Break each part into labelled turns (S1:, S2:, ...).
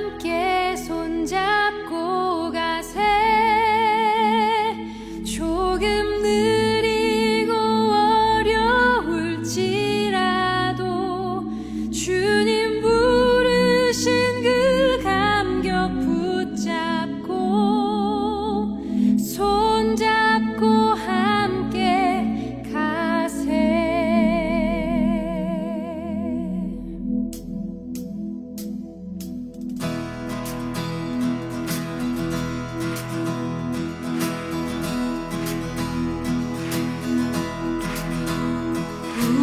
S1: 함께 손잡고 가세. 조금 느리고 어려울지라도 주님 부르신 그 감격 붙잡고 손잡고 함께 가세.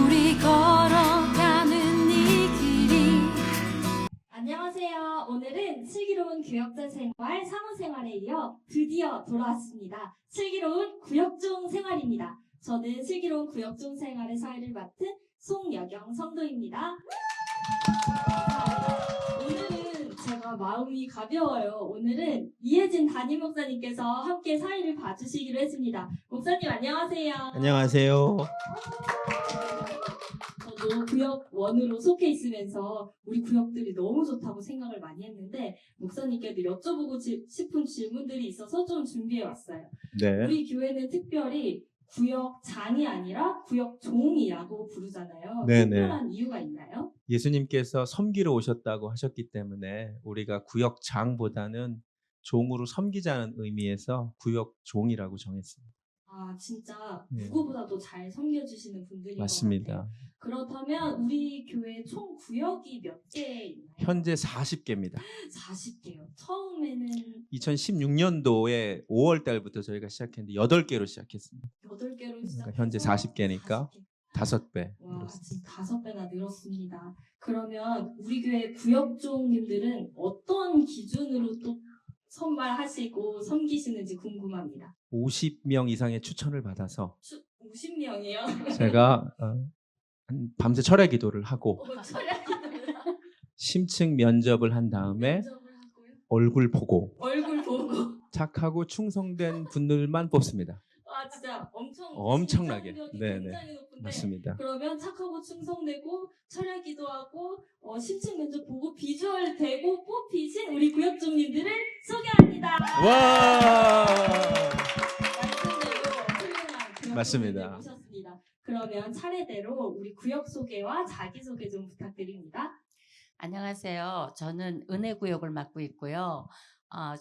S1: 우리 걸어가는 이 길이.
S2: 안녕하세요. 오늘은 슬기로운 교역자 생활, 사무생활에 이어 드디어 돌아왔습니다. 슬기로운 구역종 생활입니다. 저는 슬기로운 구역종 생활의 사회를 맡은 송여경 성도입니다. 오늘은 제가 마음이 가벼워요. 오늘은 이혜진 담임 목사님께서 함께 사회를 봐주시기로 했습니다. 목사님 안녕하세요.
S3: 안녕하세요.
S2: 저도 구역원으로 속해 있으면서 우리 구역들이 너무 좋다고 생각을 많이 했는데 목사님께도 여쭤보고 싶은 질문들이 있어서 좀 준비해 왔어요.
S3: 네.
S2: 우리 교회는 특별히 구역장이 아니라 구역종이라고 부르잖아요.
S3: 네네.
S2: 특별한 이유가 있나요?
S3: 예수님께서 섬기러 오셨다고 하셨기 때문에 우리가 구역장보다는 종으로 섬기자는 의미에서 구역종이라고 정했습니다.
S2: 아 진짜
S3: 네.
S2: 누구보다도 잘 섬겨주시는 분들인 것
S3: 맞습니다.
S2: 같아요. 그렇다면 우리 교회 총 구역이 몇 개 있나요?
S3: 현재 40개입니다.
S2: 40개요. 처음에는
S3: 2016년도에 5월 달부터 저희가 시작했는데 8개로 시작했습니다.
S2: 8개로 시작해서
S3: 현재 40개니까 5배.
S2: 와, 지금 5배나 늘었습니다. 그러면 우리 교회 구역종님들은 어떤 기준으로 또 선발하시고 섬기시는지 궁금합니다.
S3: 50명 이상의 추천을 받아서
S2: 50명이요?
S3: 제가 밤새 철야 기도를 하고 심층 면접을 한 다음에 얼굴 보고
S2: 얼굴 보고
S3: 착하고 충성된 분들만 뽑습니다.
S2: 아 진짜
S3: 엄청나게.
S2: 진짜
S3: 네네.
S2: 굉장히 높은데
S3: 맞습니다.
S2: 그러면 착하고 충성되고 철야 기도하고 심층 면접 보고 비주얼 되고 뽑히신 우리 구역종님들을 소개합니다.
S3: 와!
S2: 말씀대로 훌륭한
S3: 맞습니다.
S2: 구역종님들 모셨습니다. 그러면 차례대로 우리 구역 소개와 자기 소개 좀 부탁드립니다.
S4: 안녕하세요. 저는 은혜구역을 맡고 있고요.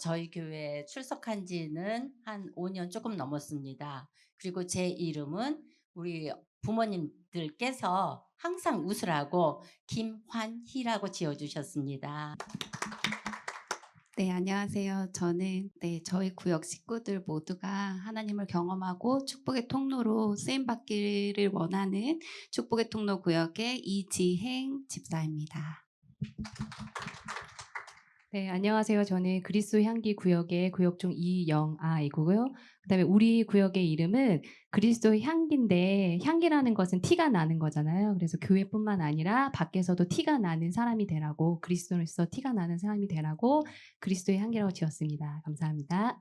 S4: 저희 교회에 출석한 지는 한 5년 조금 넘었습니다. 그리고 제 이름은 우리 부모님들께서 항상 웃으라고 김환희라고 지어주셨습니다.
S5: 네, 안녕하세요. 저는 저희 구역 식구들 모두가 하나님을 경험하고 축복의 통로로 쓰임받기를 원하는 축복의 통로 구역의 이지행 집사입니다.
S6: 네, 안녕하세요. 저는 그리스도 향기 구역의 구역종 이영아이고요. 그다음에 우리 구역의 이름은 그리스도 향기인데 향기라는 것은 티가 나는 거잖아요. 그래서 교회뿐만 아니라 밖에서도 티가 나는 사람이 되라고 그리스도로서 티가 나는 사람이 되라고 그리스도의 향기라고 지었습니다. 감사합니다.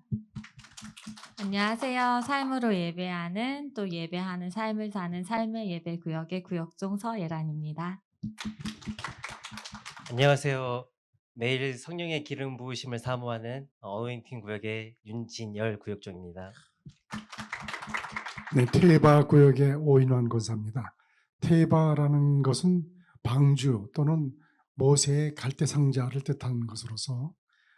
S7: 안녕하세요. 삶으로 예배하는 또 예배하는 삶을 사는 삶의 예배 구역의 구역종 서예란입니다.
S8: 안녕하세요. 매일 성령의 기름 부으심을 사모하는 어웨인팅 구역의 윤진열 구역종입니다.
S9: 네, 테바 구역의 오인환 권사입니다. 테바라는 것은 방주 또는 모세의 갈대 상자를 뜻하는 것으로서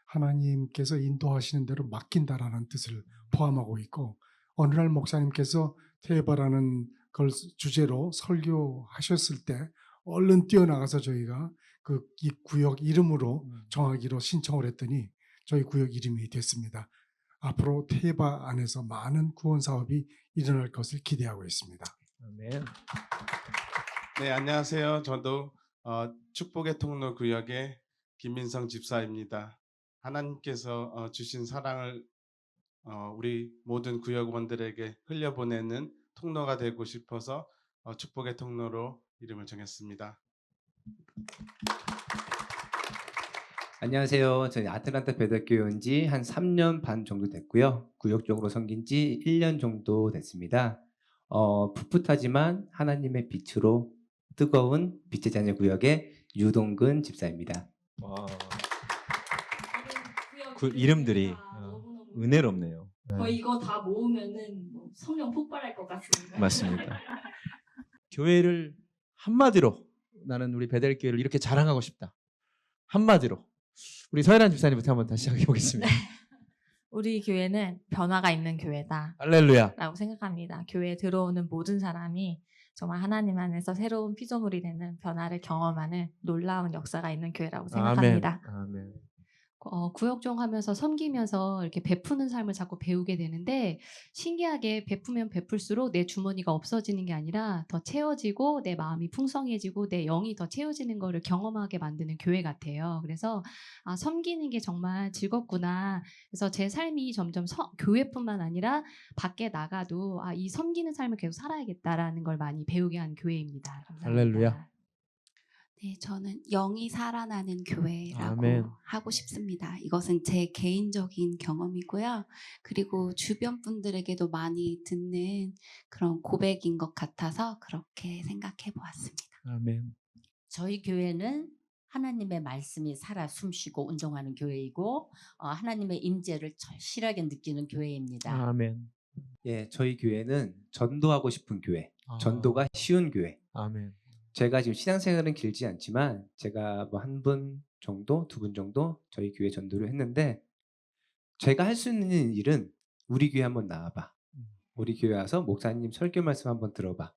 S9: 하나님께서 인도하시는 대로 맡긴다라는 뜻을 포함하고 있고 어느 날 목사님께서 테바라는 걸 주제로 설교하셨을 때 얼른 뛰어나가서 저희가 이 구역 이름으로 정하기로 신청을 했더니 저희 구역 이름이 됐습니다. 앞으로 테바 안에서 많은 구원 사업이 일어날 것을 기대하고 있습니다.
S3: 아멘.
S10: 네, 안녕하세요. 저도 축복의 통로 구역의 김민성 집사입니다. 하나님께서 주신 사랑을 우리 모든 구역원들에게 흘려보내는 통로가 되고 싶어서 축복의 통로로 이름을 정했습니다.
S11: 안녕하세요. 저는 아틀란타 배덕교회 온 지 한 3년 반 정도 됐고요. 구역적으로 섬긴 지 1년 정도 됐습니다. 풋풋하지만 하나님의 빛으로 뜨거운 빛의 자녀 구역의 유동근 집사입니다.
S3: 와. 그 이름들이
S2: 너무너무
S3: 은혜롭네요. 네,
S2: 거의 이거 다 모으면은 뭐 성령 폭발할 것 같습니다.
S3: 맞습니다. 교회를 한마디로 나는 우리 베델교회를 이렇게 자랑하고 싶다. 한마디로 우리 서혜란 집사님부터 한번 다시 시작해 보겠습니다.
S7: 우리 교회는 변화가 있는 교회다.
S3: 할렐루야.
S7: 라고 생각합니다. 교회에 들어오는 모든 사람이 정말 하나님 안에서 새로운 피조물이 되는 변화를 경험하는 놀라운 역사가 있는 교회라고 생각합니다.
S3: 아멘.
S6: 구역종 하면서 섬기면서 이렇게 베푸는 삶을 자꾸 배우게 되는데 신기하게 베푸면 베풀수록 내 주머니가 없어지는 게 아니라 더 채워지고 내 마음이 풍성해지고 내 영이 더 채워지는 거를 경험하게 만드는 교회 같아요. 그래서 섬기는 게 정말 즐겁구나. 그래서 제 삶이 점점 교회뿐만 아니라 밖에 나가도 이 섬기는 삶을 계속 살아야겠다라는 걸 많이 배우게 한 교회입니다. 감사합니다.
S3: 할렐루야.
S5: 네, 저는 영이 살아나는 교회라고
S3: 아멘.
S5: 하고 싶습니다. 이것은 제 개인적인 경험이고요. 그리고 주변 분들에게도 많이 듣는 그런 고백인 것 같아서 그렇게 생각해 보았습니다.
S3: 아멘.
S4: 저희 교회는 하나님의 말씀이 살아 숨쉬고 운동하는 교회이고 하나님의 임재를 절실하게 느끼는 교회입니다.
S3: 아멘.
S11: 예, 저희 교회는 전도하고 싶은 교회,
S3: 아.
S11: 전도가 쉬운 교회.
S3: 아멘.
S11: 제가 지금 신앙생활은 길지 않지만 제가 뭐 한 분 정도, 두 분 정도 저희 교회 전도를 했는데 제가 할 수 있는 일은 우리 교회 한번 나와봐. 우리 교회 와서 목사님 설교 말씀 한번 들어봐.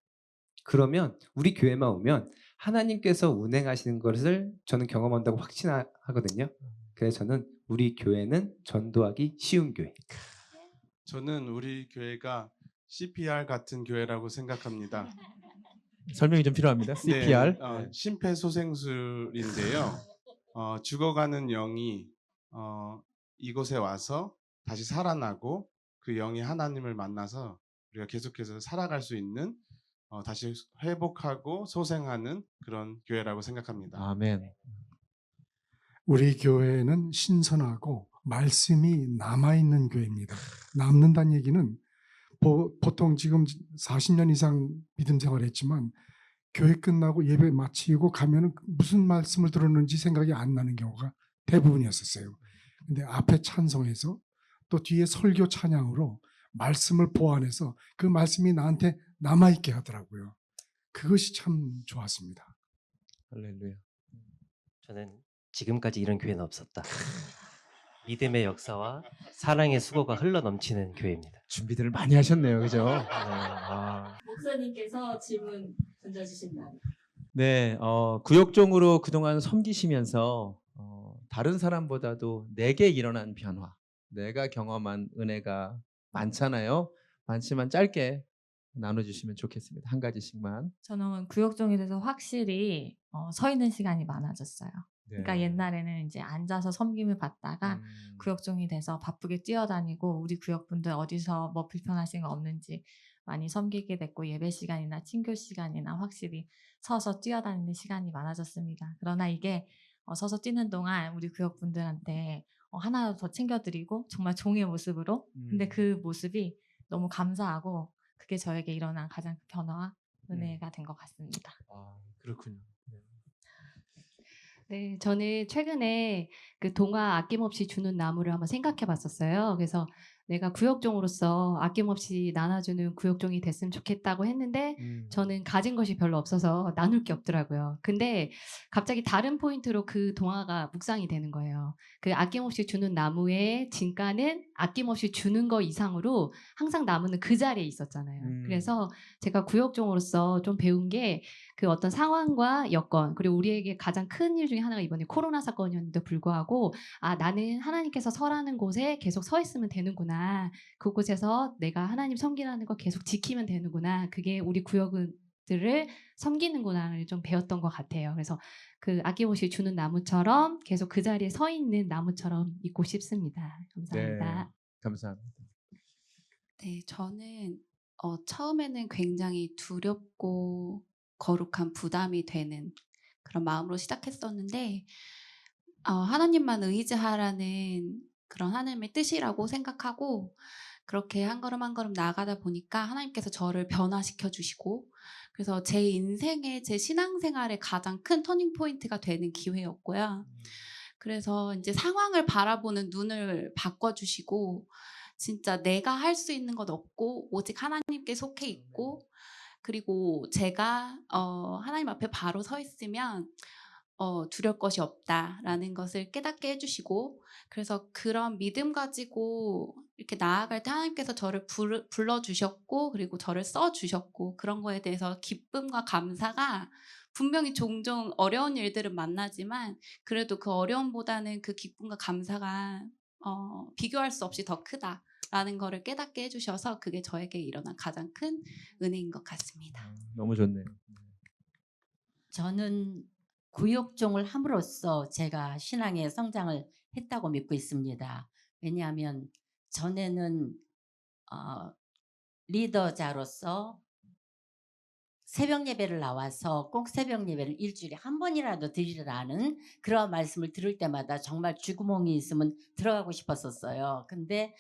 S11: 그러면 우리 교회만 오면 하나님께서 운행하시는 것을 저는 경험한다고 확신하거든요. 그래서 저는 우리 교회는 전도하기 쉬운 교회.
S10: 저는 우리 교회가 CPR 같은 교회라고 생각합니다.
S3: 설명이 좀 필요합니다. CPR.
S10: 네, 심폐소생술인데요. 죽어가는 영이 이곳에 와서 다시 살아나고 그 영이 하나님을 만나서 우리가 계속해서 살아갈 수 있는 다시 회복하고 소생하는 그런 교회라고 생각합니다.
S3: 아멘.
S9: 우리 교회는 신선하고 말씀이 남아있는 교회입니다. 남는다는 얘기는 보통 지금 40년 이상 믿음 생활했지만 교회 끝나고 예배 마치고 가면은 무슨 말씀을 들었는지 생각이 안 나는 경우가 대부분이었어요. 근데 앞에 찬송에서 또 뒤에 설교 찬양으로 말씀을 보완해서 그 말씀이 나한테 남아있게 하더라고요. 그것이 참 좋았습니다.
S3: 할렐루야.
S8: 저는 지금까지 이런 교회는 없었다. 믿음의 역사와 사랑의 수고가 흘러넘치는 교회입니다.
S3: 준비들을 많이 하셨네요. 그죠?
S2: 목사님께서 질문 던져주신다.
S3: 네, 구역종으로 그동안 섬기시면서 다른 사람보다도 내게 일어난 변화, 내가 경험한 은혜가 많잖아요. 많지만 짧게 나눠주시면 좋겠습니다. 한 가지씩만.
S7: 저는 구역종이 돼서 확실히 서 있는 시간이 많아졌어요.
S3: 네.
S7: 그러니까 옛날에는 이제 앉아서 섬김을 받다가 구역종이 돼서 바쁘게 뛰어다니고 우리 구역분들 어디서 뭐 불편하신 거 없는지 많이 섬기게 됐고 예배 시간이나 친교 시간이나 확실히 서서 뛰어다니는 시간이 많아졌습니다. 그러나 이게 서서 뛰는 동안 우리 구역분들한테 하나 더 챙겨드리고 정말 종의 모습으로 근데 그 모습이 너무 감사하고 그게 저에게 일어난 가장 큰 변화와 은혜가 된 것 같습니다.
S3: 그렇군요.
S6: 네, 저는 최근에 그 동화 아낌없이 주는 나무를 한번 생각해 봤었어요. 그래서 내가 구역종으로서 아낌없이 나눠주는 구역종이 됐으면 좋겠다고 했는데 저는 가진 것이 별로 없어서 나눌 게 없더라고요. 근데 갑자기 다른 포인트로 그 동화가 묵상이 되는 거예요. 그 아낌없이 주는 나무의 진가는 아낌없이 주는 거 이상으로 항상 나무는 그 자리에 있었잖아요. 그래서 제가 구역종으로서 좀 배운 게 그 어떤 상황과 여건 그리고 우리에게 가장 큰 일 중에 하나가 이번에 코로나 사건이었는데 불구하고 나는 하나님께서 서라는 곳에 계속 서 있으면 되는구나. 그곳에서 내가 하나님 섬기라는 걸 계속 지키면 되는구나. 그게 우리 구역들을 섬기는구나를 좀 배웠던 것 같아요. 그래서 그 아낌없이 주는 나무처럼 계속 그 자리에 서 있는 나무처럼 있고 싶습니다. 감사합니다.
S3: 네, 감사합니다.
S5: 네, 저는 처음에는 굉장히 두렵고 거룩한 부담이 되는 그런 마음으로 시작했었는데 하나님만 의지하라는 그런 하나님의 뜻이라고 생각하고 그렇게 한 걸음 한 걸음 나아가다 보니까 하나님께서 저를 변화시켜 주시고 그래서 제 인생에 제 신앙생활에 가장 큰 터닝 포인트가 되는 기회였고요. 그래서 이제 상황을 바라보는 눈을 바꿔주시고 진짜 내가 할 수 있는 것 없고 오직 하나님께 속해 있고 그리고 제가 하나님 앞에 바로 서 있으면 두려울 것이 없다라는 것을 깨닫게 해주시고 그래서 그런 믿음 가지고 이렇게 나아갈 때 하나님께서 저를 불러주셨고 그리고 저를 써주셨고 그런 거에 대해서 기쁨과 감사가 분명히 종종 어려운 일들은 만나지만 그래도 그 어려움보다는 그 기쁨과 감사가 비교할 수 없이 더 크다라는 거를 깨닫게 해주셔서 그게 저에게 일어난 가장 큰 은혜인 것 같습니다.
S3: 너무 좋네요.
S4: 저는 구역종을 함으로써 제가 신앙의 성장을 했다고 믿고 있습니다. 왜냐하면 전에는 리더자로서 새벽 예배를 나와서 꼭 새벽 예배를 일주일에 한 번이라도 드리라는 그런 말씀을 들을 때마다 정말 쥐구멍이 있으면 들어가고 싶었었어요. 근데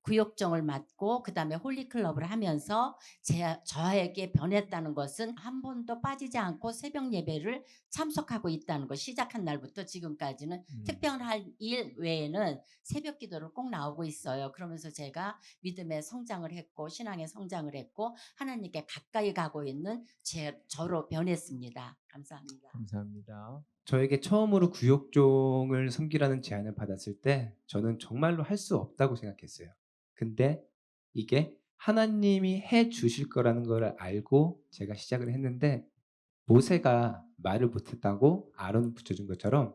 S4: 구역정을 맡고 그다음에 홀리클럽을 하면서 저에게 변했다는 것은 한 번도 빠지지 않고 새벽 예배를 참석하고 있다는 것. 시작한 날부터 지금까지는 특별한 일 외에는 새벽 기도를 꼭 나오고 있어요. 그러면서 제가 믿음의 성장을 했고 신앙의 성장을 했고 하나님께 가까이 가고 있는 저로 변했습니다. 감사합니다.
S3: 감사합니다.
S11: 저에게 처음으로 구역종을 섬기라는 제안을 받았을 때 저는 정말로 할 수 없다고 생각했어요. 근데 이게 하나님이 해 주실 거라는 걸 알고 제가 시작을 했는데 모세가 말을 못했다고 아론을 붙여준 것처럼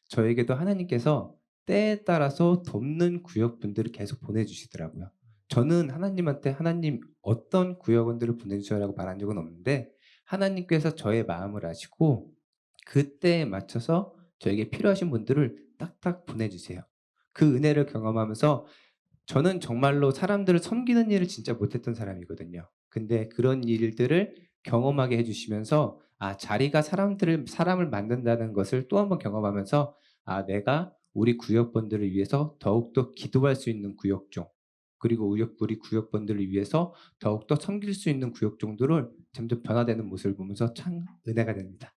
S11: 저에게도 하나님께서 때에 따라서 돕는 구역분들을 계속 보내주시더라고요. 저는 하나님한테 하나님 어떤 구역원들을 보내주셔라고 말한 적은 없는데 하나님께서 저의 마음을 아시고 그때에 맞춰서 저에게 필요하신 분들을 딱딱 보내주세요. 그 은혜를 경험하면서 저는 정말로 사람들을 섬기는 일을 진짜 못했던 사람이거든요. 근데 그런 일들을 경험하게 해주시면서 자리가 사람을 만든다는 것을 또 한 번 경험하면서 내가 우리 구역원들을 위해서 더욱더 기도할 수 있는 구역종 그리고 우리 구역원들을 위해서 더욱더 섬길 수 있는 구역종들을 점점 변화되는 모습을 보면서 참 은혜가 됩니다.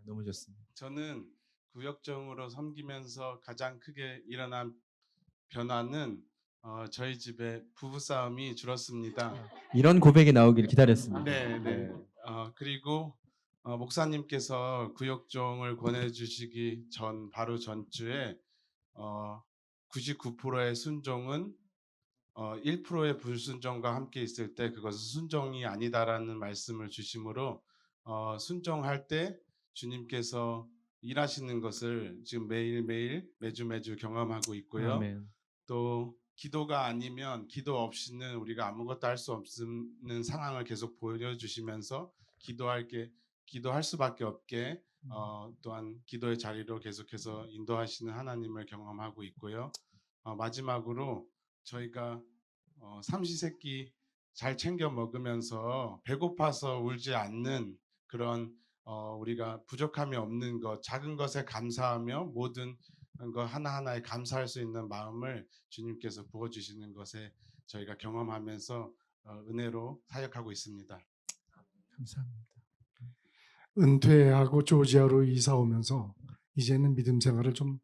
S3: 너무 좋습니다.
S10: 저는 구역정으로 섬기면서 가장 크게 일어난 변화는 저희 집에 부부싸움이 줄었습니다.
S3: 이런 고백이 나오길 기다렸습니다.
S10: 네. 그리고 목사님께서 구역종을 권해주시기 바로 전주에 99%의 순종은 1%의 불순종과 함께 있을 때 그것은 순종이 아니다라는 말씀을 주심으로 순종할 때 주님께서 일하시는 것을 지금 매일매일 매주 경험하고 있고요.
S3: 아멘.
S10: 또 기도가 아니면 기도 없이는 우리가 아무것도 할 수 없는 상황을 계속 보여주시면서 기도할 수밖에 없게 또한 기도의 자리로 계속해서 인도하시는 하나님을 경험하고 있고요. 마지막으로 저희가 삼시세끼 잘 챙겨 먹으면서 배고파서 울지 않는 그런 우리가 부족함이 없는 것, 작은 것에 감사하며 모든 것 하나하나에 감사할 수 있는 마음을 주님께서 부어주시는 것에 저희가 경험하면서 은혜로 사역하고 있습니다.
S3: 감사합니다.
S9: 은퇴하고 조지아로 이사 오면서 이제는 믿음 생활을 좀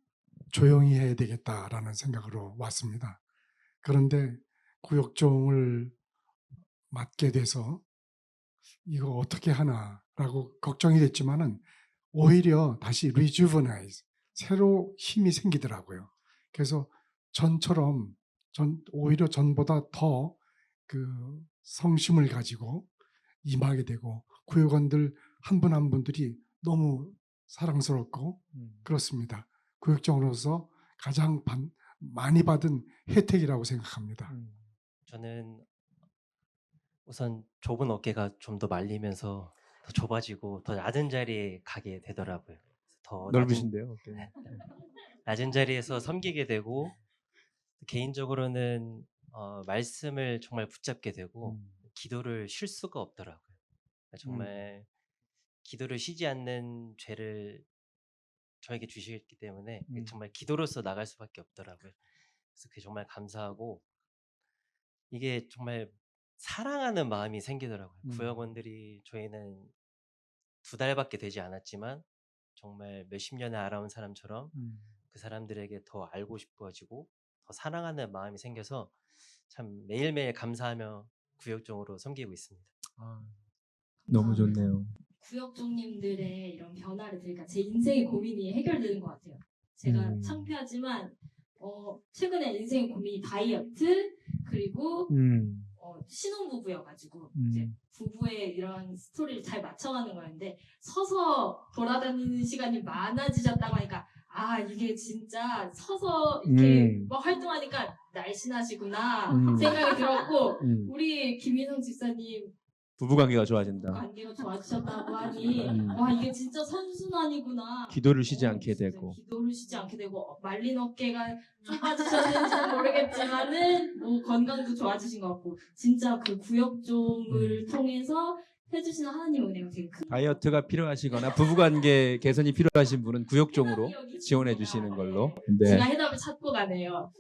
S9: 조용히 해야 되겠다라는 생각으로 왔습니다. 그런데 구역종을 맡게 돼서 이거 어떻게 하나라고 걱정이 됐지만은 오히려 다시 rejuvenate, 새로 힘이 생기더라고요. 그래서 오히려 전보다 더 그 성심을 가지고 임하게 되고 구역원들 한 분 한 분들이 너무 사랑스럽고 그렇습니다. 구역장으로서 가장 많이 받은 혜택이라고 생각합니다.
S8: 저는 우선 좁은 어깨가 좀 더 말리면서 더 좁아지고 더 낮은 자리에 가게 되더라고요. 더
S3: 넓으신데요. 어깨는.
S8: 낮은 자리에서 섬기게 되고 개인적으로는 말씀을 정말 붙잡게 되고 기도를 쉴 수가 없더라고요. 정말 기도를 쉬지 않는 죄를 저에게 주시기 때문에 정말 기도로서 나갈 수밖에 없더라고요. 그래서 그게 정말 감사하고 이게 정말 사랑하는 마음이 생기더라고요. 구역원들이 저희는 2달밖에 되지 않았지만 정말 몇십 년을 알아온 사람처럼 그 사람들에게 더 알고 싶어지고 더 사랑하는 마음이 생겨서 참 매일매일 감사하며 구역종으로 섬기고 있습니다.
S3: 너무 좋네요.
S2: 구역종님들의 이런 변화를 들으니까 제 인생의 고민이 해결되는 것 같아요. 제가 창피하지만 최근에 인생의 고민이 다이어트 그리고 신혼부부여가지고 이제 부부의 이런 스토리를 잘 맞춰가는 거였는데 서서 돌아다니는 시간이 많아지셨다고 하니까 아 이게 진짜 서서 이렇게 막 활동하니까 날씬하시구나 생각이 들었고 우리 김인성 집사님
S3: 부부관계가 좋아진다.
S2: 관계가 좋아지셨다고 하니 와 이게 진짜 선순환이구나.
S3: 기도를 쉬지 않게
S2: 진짜
S3: 되고.
S2: 기도를 쉬지 않게 되고 말린 어깨가 좁아지셨는지는 모르겠지만은 뭐 건강도 좋아지신 것 같고 진짜 그 구역종을 통해서 해주시는 하나님 은혜가 되게 큰.
S3: 다이어트가 필요하시거나 부부관계 개선이 필요하신 분은 구역종으로 지원해 주시는 걸로. 네.
S2: 제가 해답을 찾고 가네요.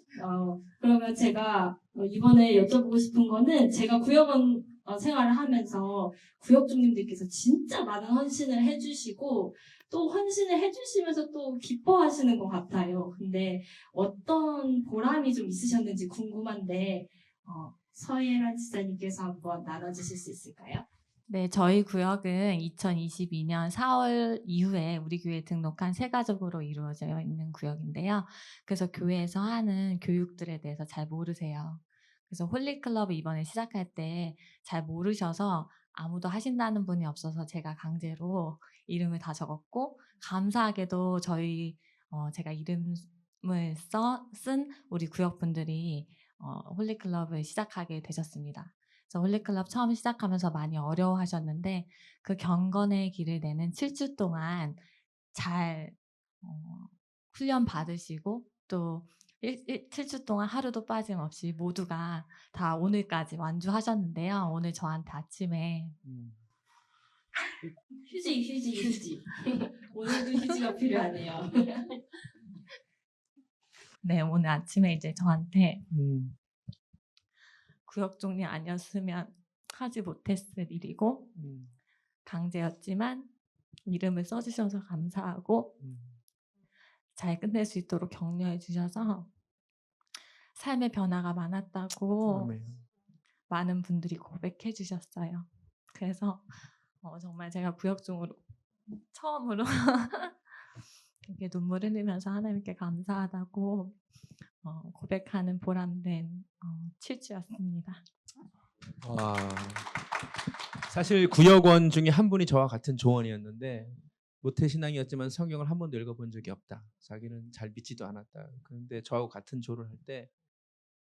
S2: 그러면 제가 이번에 여쭤보고 싶은 거는 제가 구역원 생활을 하면서 구역주님들께서 진짜 많은 헌신을 해주시고 또 헌신을 해주시면서 또 기뻐하시는 것 같아요. 근데 어떤 보람이 좀 있으셨는지 궁금한데 서예란 지사님께서 한번 나눠주실 수 있을까요?
S7: 네, 저희 구역은 2022년 4월 이후에 우리 교회에 등록한 새 가족으로 이루어져 있는 구역인데요. 그래서 교회에서 하는 교육들에 대해서 잘 모르세요. 그래서 홀리클럽을 이번에 시작할 때 잘 모르셔서 아무도 하신다는 분이 없어서 제가 강제로 이름을 다 적었고 감사하게도 저희 제가 이름을 쓴 우리 구역분들이 홀리클럽을 시작하게 되셨습니다. 그래서 홀리클럽 처음 시작하면서 많이 어려워하셨는데 그 경건의 길을 내는 7주 동안 잘 훈련 받으시고 또 7주 동안 하루도 빠짐없이 모두가 다 오늘까지 완주하셨는데요. 오늘 저한테 아침에
S2: 휴지. 오늘도 휴지가 필요하네요.
S7: 네, 오늘 아침에 이제 저한테 구역종이 아니었으면 하지 못했을 일이고 강제였지만 이름을 써주셔서 감사하고 잘 끝낼 수 있도록 격려해 주셔서 삶의 변화가 많았다고 많은 분들이 고백해 주셨어요. 그래서 정말 제가 구역종으로 처음으로 이렇게 눈물 흘리면서 하나님께 감사하다고 고백하는 보람된 7주였습니다.
S3: 와. 사실 구역원 중에 한 분이 저와 같은 조언이었는데 모태신앙이었지만 성경을 한 번도 읽어본 적이 없다. 자기는 잘 믿지도 않았다. 그런데 저하고 같은 조를 할 때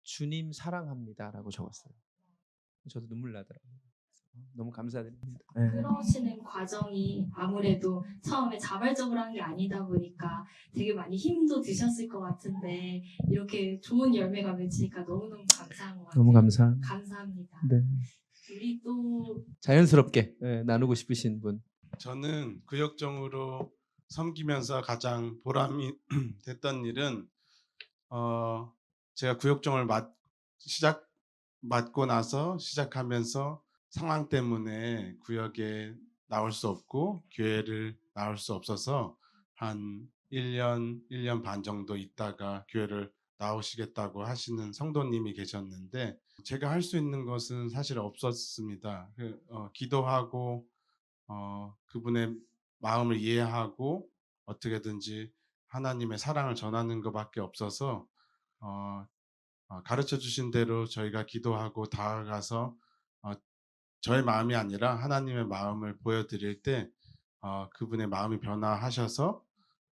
S3: 주님 사랑합니다라고 적었어요. 저도 눈물 나더라고요. 너무 감사드립니다. 네.
S2: 그러시는 과정이 아무래도 처음에 자발적으로 한 게 아니다 보니까 되게 많이 힘도 드셨을 것 같은데 이렇게 좋은 열매가 맺히니까 너무너무 감사한 것 같아요.
S3: 너무
S2: 감사합니다.
S3: 네.
S2: 우리 또
S3: 자연스럽게 나누고 싶으신 분.
S10: 저는 구역종으로 섬기면서 가장 보람이 됐던 일은 제가 구역종을 맡고 나서 시작하면서 상황 때문에 구역에 나올 수 없고 교회를 나올 수 없어서 한 1년 반 정도 있다가 교회를 나오시겠다고 하시는 성도님이 계셨는데 제가 할 수 있는 것은 사실 없었습니다. 기도하고 그분의 마음을 이해하고 어떻게든지 하나님의 사랑을 전하는 것밖에 없어서 가르쳐 주신 대로 저희가 기도하고 다가가서 저의 마음이 아니라 하나님의 마음을 보여드릴 때 그분의 마음이 변화하셔서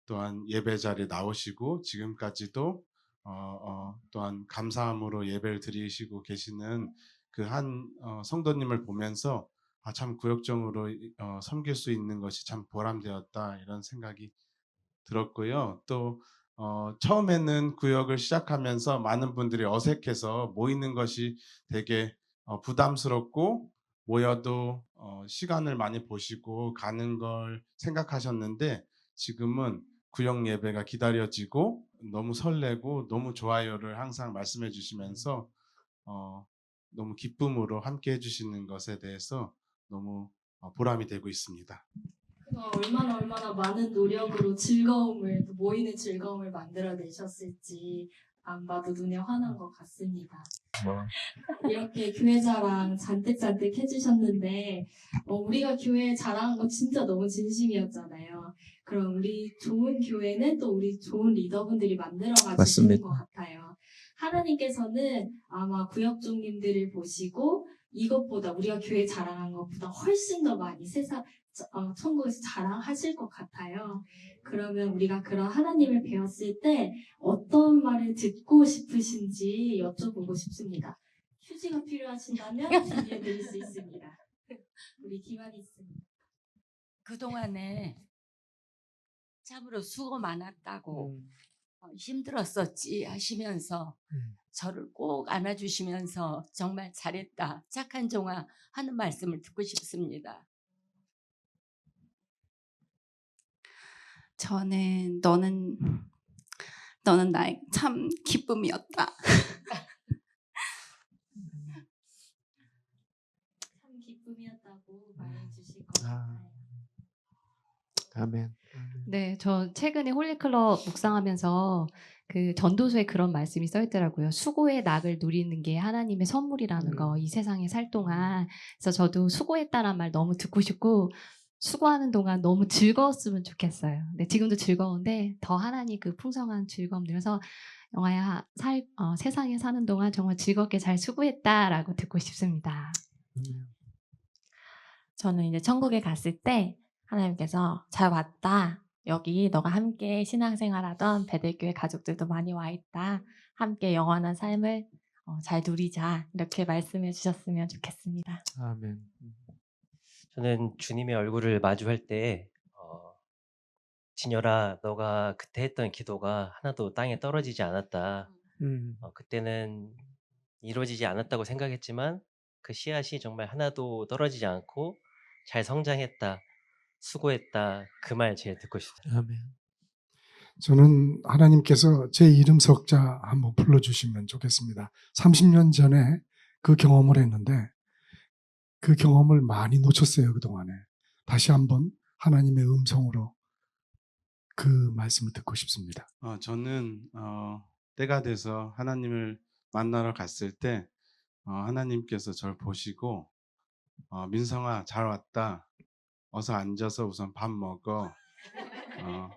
S10: 또한 예배 자리에 나오시고 지금까지도 또한 감사함으로 예배를 드리시고 계시는 그 한 성도님을 보면서 참 구역종으로 섬길 수 있는 것이 참 보람되었다 이런 생각이 들었고요. 또 처음에는 구역을 시작하면서 많은 분들이 어색해서 모이는 것이 되게 부담스럽고 모여도 시간을 많이 보시고 가는 걸 생각하셨는데 지금은 구역 예배가 기다려지고 너무 설레고 너무 좋아요를 항상 말씀해 주시면서 너무 기쁨으로 함께 해주시는 것에 대해서 너무 보람이 되고 있습니다.
S2: 얼마나 많은 노력으로 즐거움을, 또 모이는 즐거움을 만들어내셨을지 안 봐도 눈에 환한 것 같습니다. 이렇게 교회 자랑 잔뜩 해주셨는데 우리가 교회 자랑한 거 진짜 너무 진심이었잖아요. 그럼 우리 좋은 교회는 또 우리 좋은 리더분들이 만들어가 주시는
S3: 맞습니다.
S2: 것 같아요. 하나님께서는 아마 구역종님들을 보시고 이것보다 우리가 교회 자랑한 것보다 훨씬 더 많이 천국에서 자랑하실 것 같아요. 그러면 우리가 그런 하나님을 배웠을 때 어떤 말을 듣고 싶으신지 여쭤보고 싶습니다. 휴지가 필요하신다면 준비해드릴 수 있습니다. 우리 기만이 있습니다.
S4: 그동안에 참으로 수고 많았다고 힘들었었지 하시면서 저를 꼭 안아주시면서 정말 잘했다, 착한 종아 하는 말씀을 듣고 싶습니다.
S5: 저는 너는 나의 참 기쁨이었다.
S2: 참 기쁨이었다고 말해주실 것 같아요.
S3: 아멘.
S6: 네, 저 최근에 홀리클럽 묵상하면서 그 전도서에 그런 말씀이 써 있더라고요. 수고의 낙을 누리는 게 하나님의 선물이라는 거, 이 세상에 살 동안. 그래서 저도 수고했다란 말 너무 듣고 싶고, 수고하는 동안 너무 즐거웠으면 좋겠어요. 근데 지금도 즐거운데 더 하나님 그 풍성한 즐거움 들여서 영아야 세상에 사는 동안 정말 즐겁게 잘 수고했다라고 듣고 싶습니다.
S7: 저는 이제 천국에 갔을 때 하나님께서 잘 왔다. 여기 너가 함께 신앙생활하던 베들교회 가족들도 많이 와 있다. 함께 영원한 삶을 잘 누리자. 이렇게 말씀해 주셨으면 좋겠습니다.
S3: 아멘.
S8: 저는 주님의 얼굴을 마주할 때 진열아, 너가 그때 했던 기도가 하나도 땅에 떨어지지 않았다. 그때는 이루어지지 않았다고 생각했지만 그 씨앗이 정말 하나도 떨어지지 않고 잘 성장했다. 수고했다. 그 말 제일 듣고 싶습니다.
S3: 아멘.
S9: 저는 하나님께서 제 이름 석자 한번 불러주시면 좋겠습니다. 30년 전에 그 경험을 했는데 그 경험을 많이 놓쳤어요, 그동안에. 다시 한번 하나님의 음성으로 그 말씀을 듣고 싶습니다.
S10: 저는 때가 돼서 하나님을 만나러 갔을 때 하나님께서 저를 보시고 민성아 잘 왔다. 어서 앉아서 우선 밥 먹어.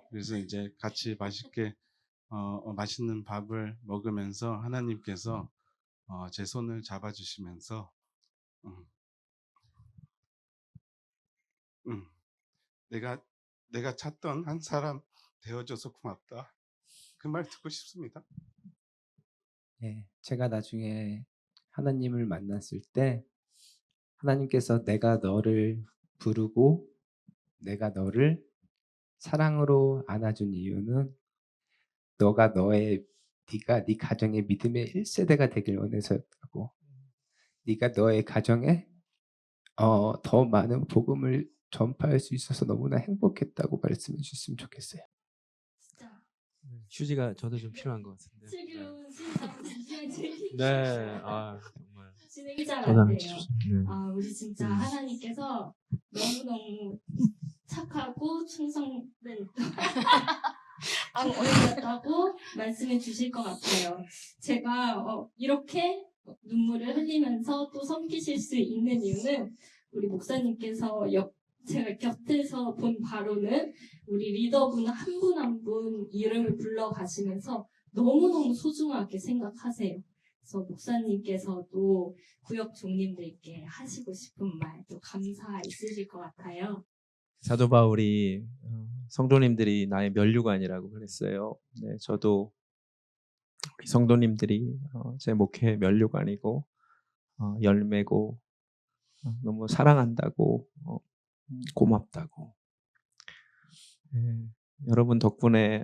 S10: 그래서 이제 같이 맛있게 맛있는 밥을 먹으면서 하나님께서 제 손을 잡아주시면서 내가 찾던 한 사람 되어줘서 고맙다. 그 말 듣고 싶습니다.
S11: 예, 제가 나중에 하나님을 만났을 때 하나님께서 내가 너를 부르고 내가 너를 사랑으로 안아준 이유는 네가 네 가정의 믿음의 1세대가 되길 원해서였다고. 네가 너의 가정에 더 많은 복음을 전파할 수 있어서 너무나 행복했다고 말씀해 주셨으면 좋겠어요.
S2: 진짜
S3: 휴지가 저도 좀 필요한 것 같은데.
S2: 슬기로운 신상 진심을
S3: 네, 정말.
S2: 진행이 잘
S3: 저도
S2: 안
S3: 안
S2: 돼요.
S3: 네.
S2: 우리 진짜 하나님께서 너무너무 착하고 충성된 어른이었다고 말씀해 주실 것 같아요. 제가 이렇게 눈물을 흘리면서 또 섬기실 수 있는 이유는 우리 목사님께서 제가 곁에서 본 바로는 우리 리더분 한 분 한 분 이름을 불러가시면서 너무너무 소중하게 생각하세요. 그래서 목사님께서도 구역 종님들께 하시고 싶은 말, 또 감사 있으실 것 같아요.
S3: 사도 바울이 성도님들이 나의 면류관이라고 그랬어요. 네, 저도 우리 성도님들이 제 목회 면류관이고 열매고 너무 사랑한다고 고맙다고. 네, 여러분 덕분에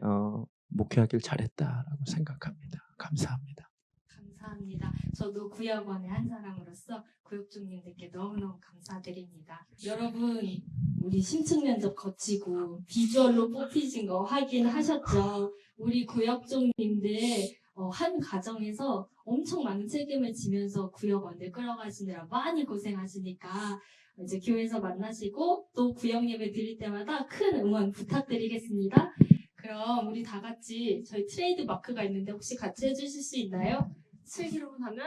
S3: 목회하길 잘했다라고 생각합니다. 감사합니다.
S2: 감사합니다. 저도 구역원의 한 사람으로서 구역종님들께 너무너무 감사드립니다. 여러분, 우리 심층 면접 거치고 비주얼로 뽑히신 거 확인하셨죠? 우리 구역종님들 한 가정에서 엄청 많은 책임을 지면서 구역원들 끌어가시느라 많이 고생하시니까 이제 교회에서 만나시고 또 구역 예배 드릴 때마다 큰 응원 부탁드리겠습니다. 그럼 우리 다 같이 저희 트레이드 마크가 있는데 혹시 같이 해주실 수 있나요? 슬기로운 하면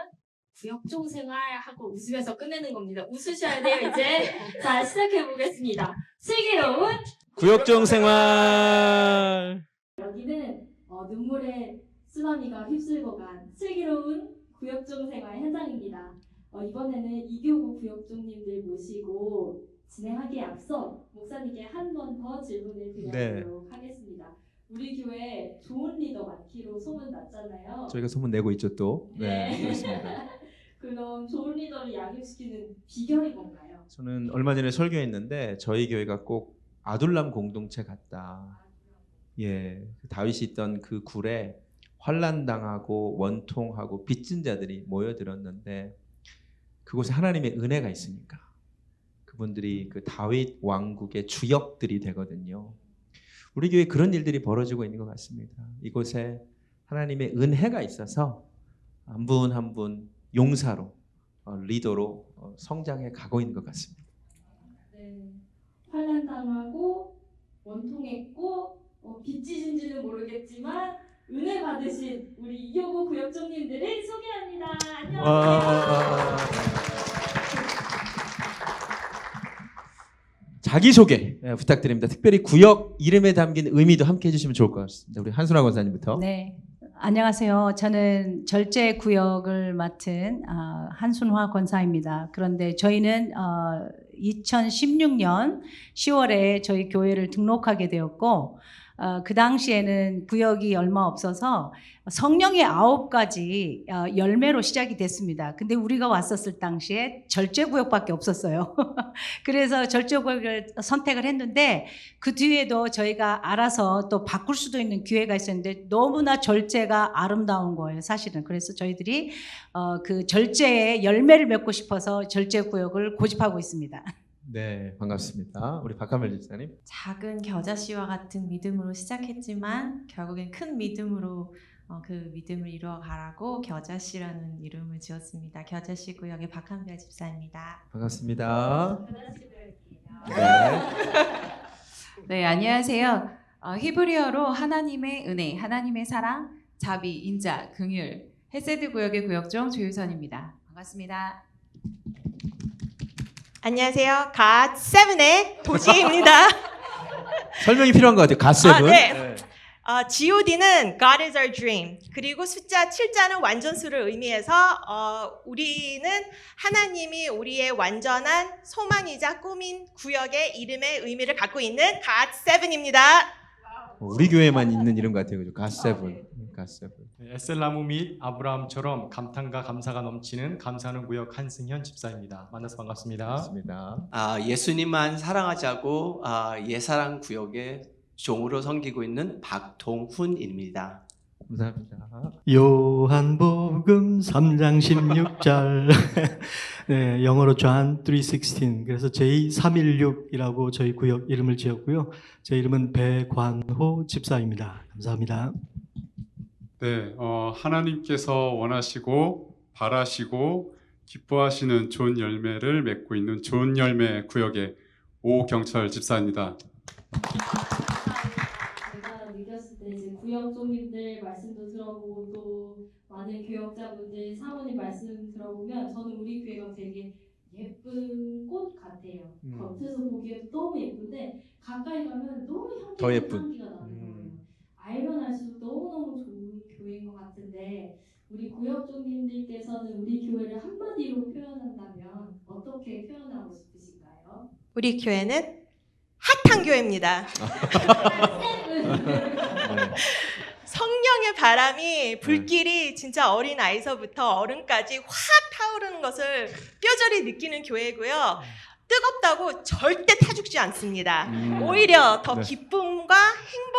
S2: 구역종 생활하고 웃으면서 끝내는 겁니다. 웃으셔야 돼요 이제. 자 시작해 보겠습니다. 슬기로운
S3: 구역종 생활.
S2: 여기는 눈물의 쓰나미가 휩쓸고 간 슬기로운 구역종 생활 현장입니다. 이번에는 이교구 구역종님들 모시고 진행하기에 앞서 목사님께 한 번 더 질문을 드려보도록 하겠습니다. 우리 교회 좋은 리더 많기로 소문 났잖아요.
S3: 저희가 소문 내고 있죠 또. 네,
S2: 네.
S3: 그렇습니다.
S2: 그럼 좋은 리더를 양육시키는 비결이 뭔가요?
S3: 저는 얼마 전에 설교했는데 저희 교회가 꼭 아둘람 공동체 같다. 예, 다윗이 있던 그 굴에 환난 당하고 원통하고 빚진 자들이 모여들었는데 그곳에 하나님의 은혜가 있으니까 그분들이 그 다윗 왕국의 주역들이 되거든요. 우리 교회에 그런 일들이 벌어지고 있는 것 같습니다. 이곳에 하나님의 은혜가 있어서 한 분 한 분 용사로 리더로 성장해 가고 있는 것 같습니다.
S2: 네, 환난 당하고 원통했고 빚지신지는 모르겠지만 은혜 받으신 우리 이교구 구역종님들을 소개합니다. 안녕하세요.
S3: 자기소개 부탁드립니다. 특별히 구역 이름에 담긴 의미도 함께 해주시면 좋을 것 같습니다. 우리 한순아 권사님부터.
S12: 네, 안녕하세요. 저는 절제 구역을 맡은 한순화 권사입니다. 그런데 저희는 2016년 10월에 저희 교회를 등록하게 되었고 그 당시에는 구역이 얼마 없어서 성령의 9가지 열매로 시작이 됐습니다. 근데 우리가 왔었을 당시에 절제구역밖에 없었어요. 그래서 절제구역을 선택을 했는데 그 뒤에도 저희가 알아서 또 바꿀 수도 있는 기회가 있었는데 너무나 절제가 아름다운 거예요, 사실은. 그래서 저희들이 그 절제의 열매를 맺고 싶어서 절제구역을 고집하고 있습니다.
S3: 네, 반갑습니다. 우리 박하멜 집사님.
S7: 작은 겨자씨와 같은 믿음으로 시작했지만 결국엔 큰 믿음으로 그 믿음을 이루어 가라고 겨자씨라는 이름을 지었습니다. 겨자씨 구역의 박한별 집사입니다.
S3: 반갑습니다.
S13: 네, 안녕하세요. 히브리어로 하나님의 은혜, 하나님의 사랑, 자비, 인자, 긍휼, 헤세드 구역의 구역종 조유선입니다. 반갑습니다.
S14: 안녕하세요. 갓7의 도지혜입니다.
S3: 설명이 필요한 것 같아요. 갓세븐.
S14: 네. GOD는 God is our dream. 그리고 숫자 7자는 완전수를 의미해서 우리는 하나님이 우리의 완전한 소망이자 꿈인 구역의 이름의 의미를 갖고 있는 갓7입니다.
S3: 우리 교회만 있는 이름 같아요. 그죠? 갓세븐. 갓세븐.
S15: 에셀나무 및 아브라함처럼 감탄과 감사가 넘치는 감사하는 구역 한승현 집사입니다. 만나서 반갑습니다.
S3: 반갑습니다.
S16: 예수님만 사랑하자고 예사랑 구역의 종으로 섬기고 있는 박동훈입니다.
S3: 감사합니다.
S17: 요한복음 3장 16절 네, 영어로 John 3:16 그래서 제316이라고 저희 구역 이름을 지었고요. 제 이름은 배관호 집사입니다. 감사합니다.
S18: 네, 하나님께서 원하시고 바라시고 기뻐하시는 좋은 열매를 맺고 있는 좋은 열매 구역의 오경철 집사입니다.
S2: 제가 느꼈을 때 이제 구역종님들 말씀도 들어보고 또 많은 교역자분들 사모님 말씀 들어보면 저는 우리 교회가 되게 예쁜 꽃 같아요. 겉에서 보기에도 너무 예쁜데 가까이 가면 너무
S3: 더
S2: 향기가
S3: 예쁜.
S2: 나는 거예요. 알면 알수록 너무너무 좋은 교회인 것 같은데 우리 구역종님들께서는 우리 교회를 한마디로 표현한다면 어떻게 표현하고 싶으실까요?
S14: 우리 교회는 핫한 교회입니다. 성령의 바람이 불길이 진짜 어린 아이서부터 어른까지 확 타오르는 것을 뼈저리 느끼는 교회고요. 뜨겁다고 절대 타죽지 않습니다. 오히려 더
S3: 네.
S14: 기쁨과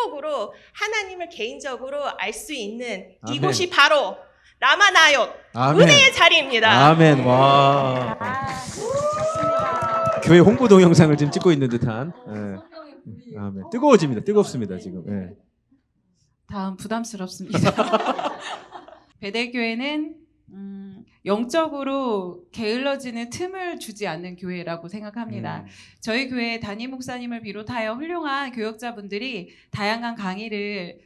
S14: 행복으로 하나님을 개인적으로 알 수 있는
S3: 아멘.
S14: 이곳이 바로 라마나옅
S3: 아멘.
S14: 은혜의 자리입니다.
S3: 아멘. 와. 교회 홍보 동영상을 지금 찍고 있는 듯한. 네. 아멘. 뜨거워집니다. 뜨겁습니다 지금. 네.
S13: 다음 부담스럽습니다. 베델교회는 영적으로 게을러지는 틈을 주지 않는 교회라고 생각합니다. 저희 교회 담임 목사님을 비롯하여 훌륭한 교역자분들이 다양한 강의를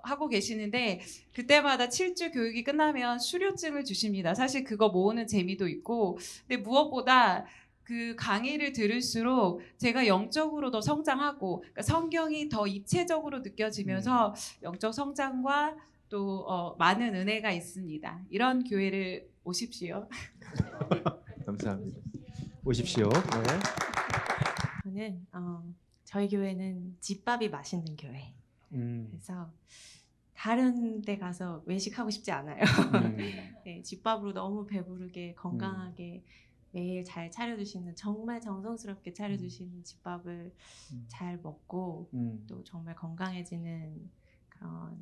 S13: 하고 계시는데 그때마다 7주 교육이 끝나면 수료증을 주십니다. 사실 그거 모으는 재미도 있고, 근데 무엇보다 그 강의를 들을수록 제가 영적으로 더 성장하고, 그러니까 성경이 더 입체적으로 느껴지면서 영적 성장과 또 많은 은혜가 있습니다. 이런 교회를 오십시오.
S3: 감사합니다. 오십시오. 네.
S19: 저는 저희 교회는 집밥이 맛있는 교회. 그래서 다른 데 가서 외식하고 싶지 않아요. 네, 집밥으로 너무 배부르게 건강하게 매일 잘 차려주시는, 정말 정성스럽게 차려주시는 집밥을 잘 먹고 또 정말 건강해지는 그런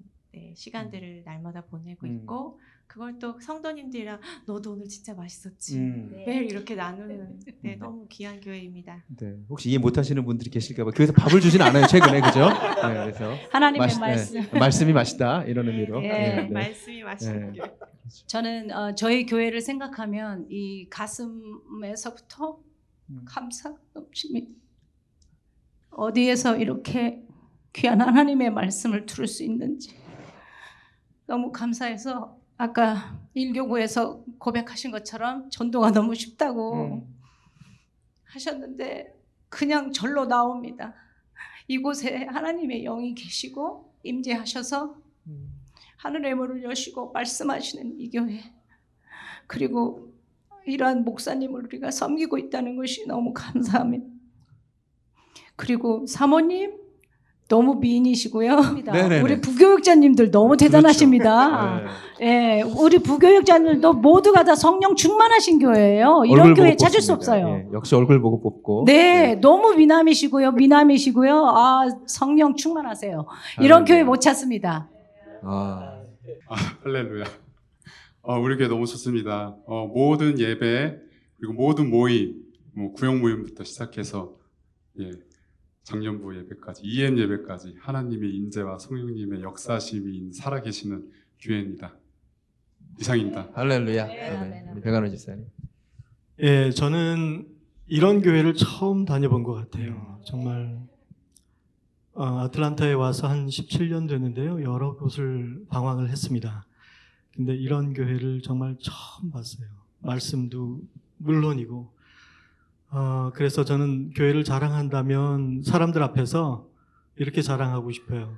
S19: 시간들을 날마다 보내고 있고, 그걸 또 성도님들이랑 너도 오늘 진짜 맛있었지 매일 이렇게 나누는 너무 귀한 교회입니다.
S3: 네. 혹시 이해 못하시는 분들이 계실까봐 교회에서 밥을 주진 않아요 최근에, 그죠? 네, 그래서
S12: 하나님의 말씀.
S3: 말씀이 맛있다 이런 의미로.
S19: 말씀이 맛있는 교회.
S12: 저는 저희 교회를 생각하면 이 가슴에서부터 감사 넘칩니다. 어디에서 이렇게 귀한 하나님의 말씀을 들을 수 있는지 너무 감사해서, 아까 일교구에서 고백하신 것처럼 전도가 너무 쉽다고 하셨는데 그냥 절로 나옵니다. 이곳에 하나님의 영이 계시고 임재하셔서 하늘의 문을 여시고 말씀하시는 이 교회, 그리고 이러한 목사님을 우리가 섬기고 있다는 것이 너무 감사합니다. 그리고 사모님 너무 미인이시고요.
S3: 네네네.
S12: 우리 부교육자님들 너무 대단하십니다.
S3: 그렇죠.
S12: 예, 우리 부교육자님들도 모두가 다 성령 충만하신 교회예요. 이런
S3: 얼굴
S12: 교회
S3: 보고
S12: 찾을 수
S3: 뽑습니다.
S12: 없어요.
S3: 예, 역시 얼굴 보고 뽑고.
S12: 네, 너무 미남이시고요. 아, 성령 충만하세요. 이런 교회 못 찾습니다.
S18: 할렐루야. 우리 교회 너무 좋습니다. 모든 예배 그리고 모든 모임, 구역 모임부터 시작해서 장년부 예배까지, EM 예배까지 하나님의 인재와 성령님의 역사심이 살아계시는 교회입니다. 이상입니다.
S3: 할렐루야. 우리 백안호 집사님.
S17: 예, 저는 이런 교회를 처음 다녀본 것 같아요. 정말 아틀란타에 와서 한 17년 됐는데요. 여러 곳을 방황을 했습니다. 근데 이런 교회를 정말 처음 봤어요. 말씀도 물론이고. 그래서 저는 교회를 자랑한다면 사람들 앞에서 이렇게 자랑하고 싶어요.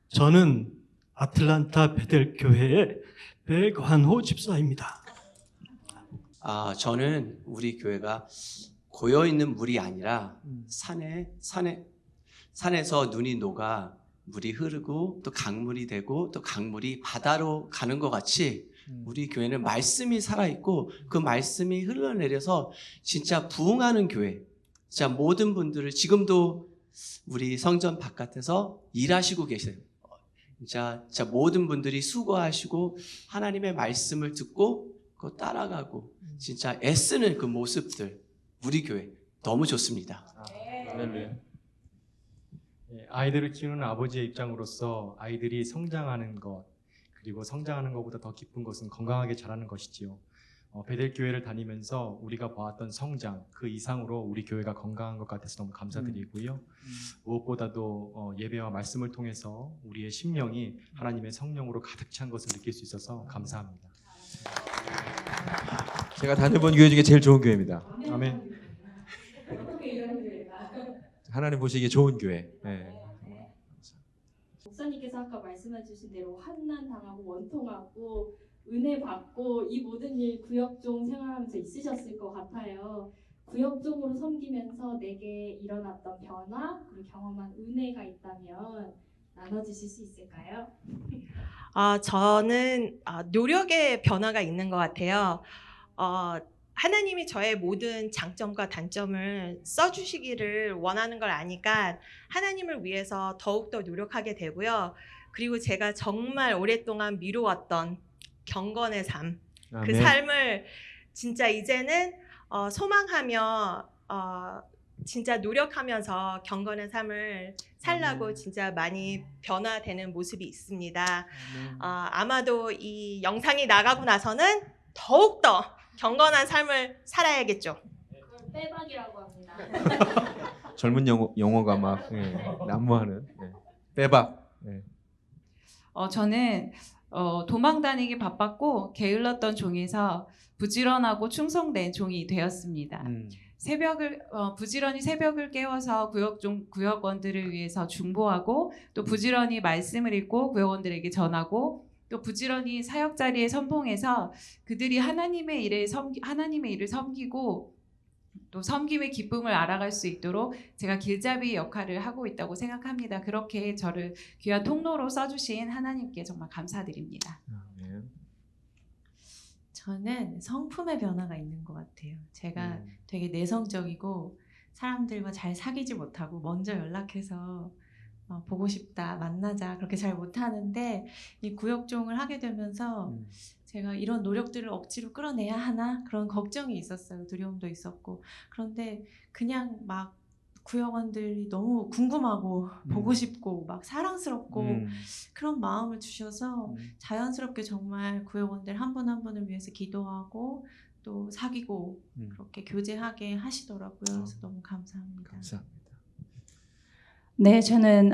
S17: 저는 아틀란타 베델 교회의 백환호 집사입니다.
S16: 저는 우리 교회가 고여 있는 물이 아니라 산에서 눈이 녹아 물이 흐르고 또 강물이 되고 또 강물이 바다로 가는 것 같이 우리 교회는 말씀이 살아있고 그 말씀이 흘러내려서 진짜 부흥하는 교회. 진짜 모든 분들을 지금도 우리 성전 바깥에서 일하시고 계세요. 진짜 모든 분들이 수고하시고 하나님의 말씀을 듣고 그거 따라가고 진짜 애쓰는 그 모습들, 우리 교회 너무 좋습니다.
S15: 아이들을 키우는 아버지의 입장으로서 아이들이 성장하는 것, 그리고 성장하는 것보다 더 기쁜 것은 건강하게 자라는 것이지요. 베델 교회를 다니면서 우리가 보았던 성장 그 이상으로 우리 교회가 건강한 것 같아서 너무 감사드리고요. 무엇보다도 예배와 말씀을 통해서 우리의 심령이 하나님의 성령으로 가득 찬 것을 느낄 수 있어서 감사합니다.
S3: 제가 다녀본 교회 중에 제일 좋은 교회입니다.
S15: 아멘.
S3: 하나님 보시기에 좋은 교회. 네.
S2: 목사님께서 아까 말씀해 주신 대로 환난 당하고 원통하고 은혜 받고 이 모든 일 구역종 생활하면서 있으셨을 것 같아요. 구역종으로 섬기면서 내게 일어났던 변화 그리고 경험한 은혜가 있다면 나눠주실 수 있을까요?
S14: 저는 노력의 변화가 있는 것 같아요. 하나님이 저의 모든 장점과 단점을 써주시기를 원하는 걸 아니까 하나님을 위해서 더욱더 노력하게 되고요. 그리고 제가 정말 오랫동안 미루었던 경건의 삶, 그 삶을 진짜 이제는 소망하며 진짜 노력하면서 경건의 삶을 살라고 진짜 많이 변화되는 모습이 있습니다. 아마도 이 영상이 나가고 나서는 더욱더 경건한 삶을 살아야겠죠.
S2: 빼박이라고 합니다.
S3: 젊은 용어가 막 난무하는 빼박.
S13: 저는 도망 다니기 바빴고 게을렀던 종에서 부지런하고 충성된 종이 되었습니다. 부지런히 새벽을 깨워서 구역원들을 위해서 중보하고 또 부지런히 말씀을 읽고 구역원들에게 전하고 또 부지런히 사역 자리에 선봉해서 그들이 하나님의 일을 섬기고 또 섬김의 기쁨을 알아갈 수 있도록 제가 길잡이 역할을 하고 있다고 생각합니다. 그렇게 저를 귀한 통로로 써주신 하나님께 정말 감사드립니다.
S19: 저는 성품의 변화가 있는 것 같아요. 제가 되게 내성적이고 사람들과 잘 사귀지 못하고 먼저 연락해서 보고 싶다, 만나자 그렇게 잘 못하는데 이 구역종을 하게 되면서 제가 이런 노력들을 억지로 끌어내야 하나 그런 걱정이 있었어요. 두려움도 있었고. 그런데 그냥 막 구역원들이 너무 궁금하고 보고 싶고 막 사랑스럽고 그런 마음을 주셔서 자연스럽게 정말 구역원들 한 분 한 분을 위해서 기도하고 또 사귀고 그렇게 교제하게 하시더라고요. 그래서 너무 감사합니다.
S3: 감사합니다.
S12: 네, 저는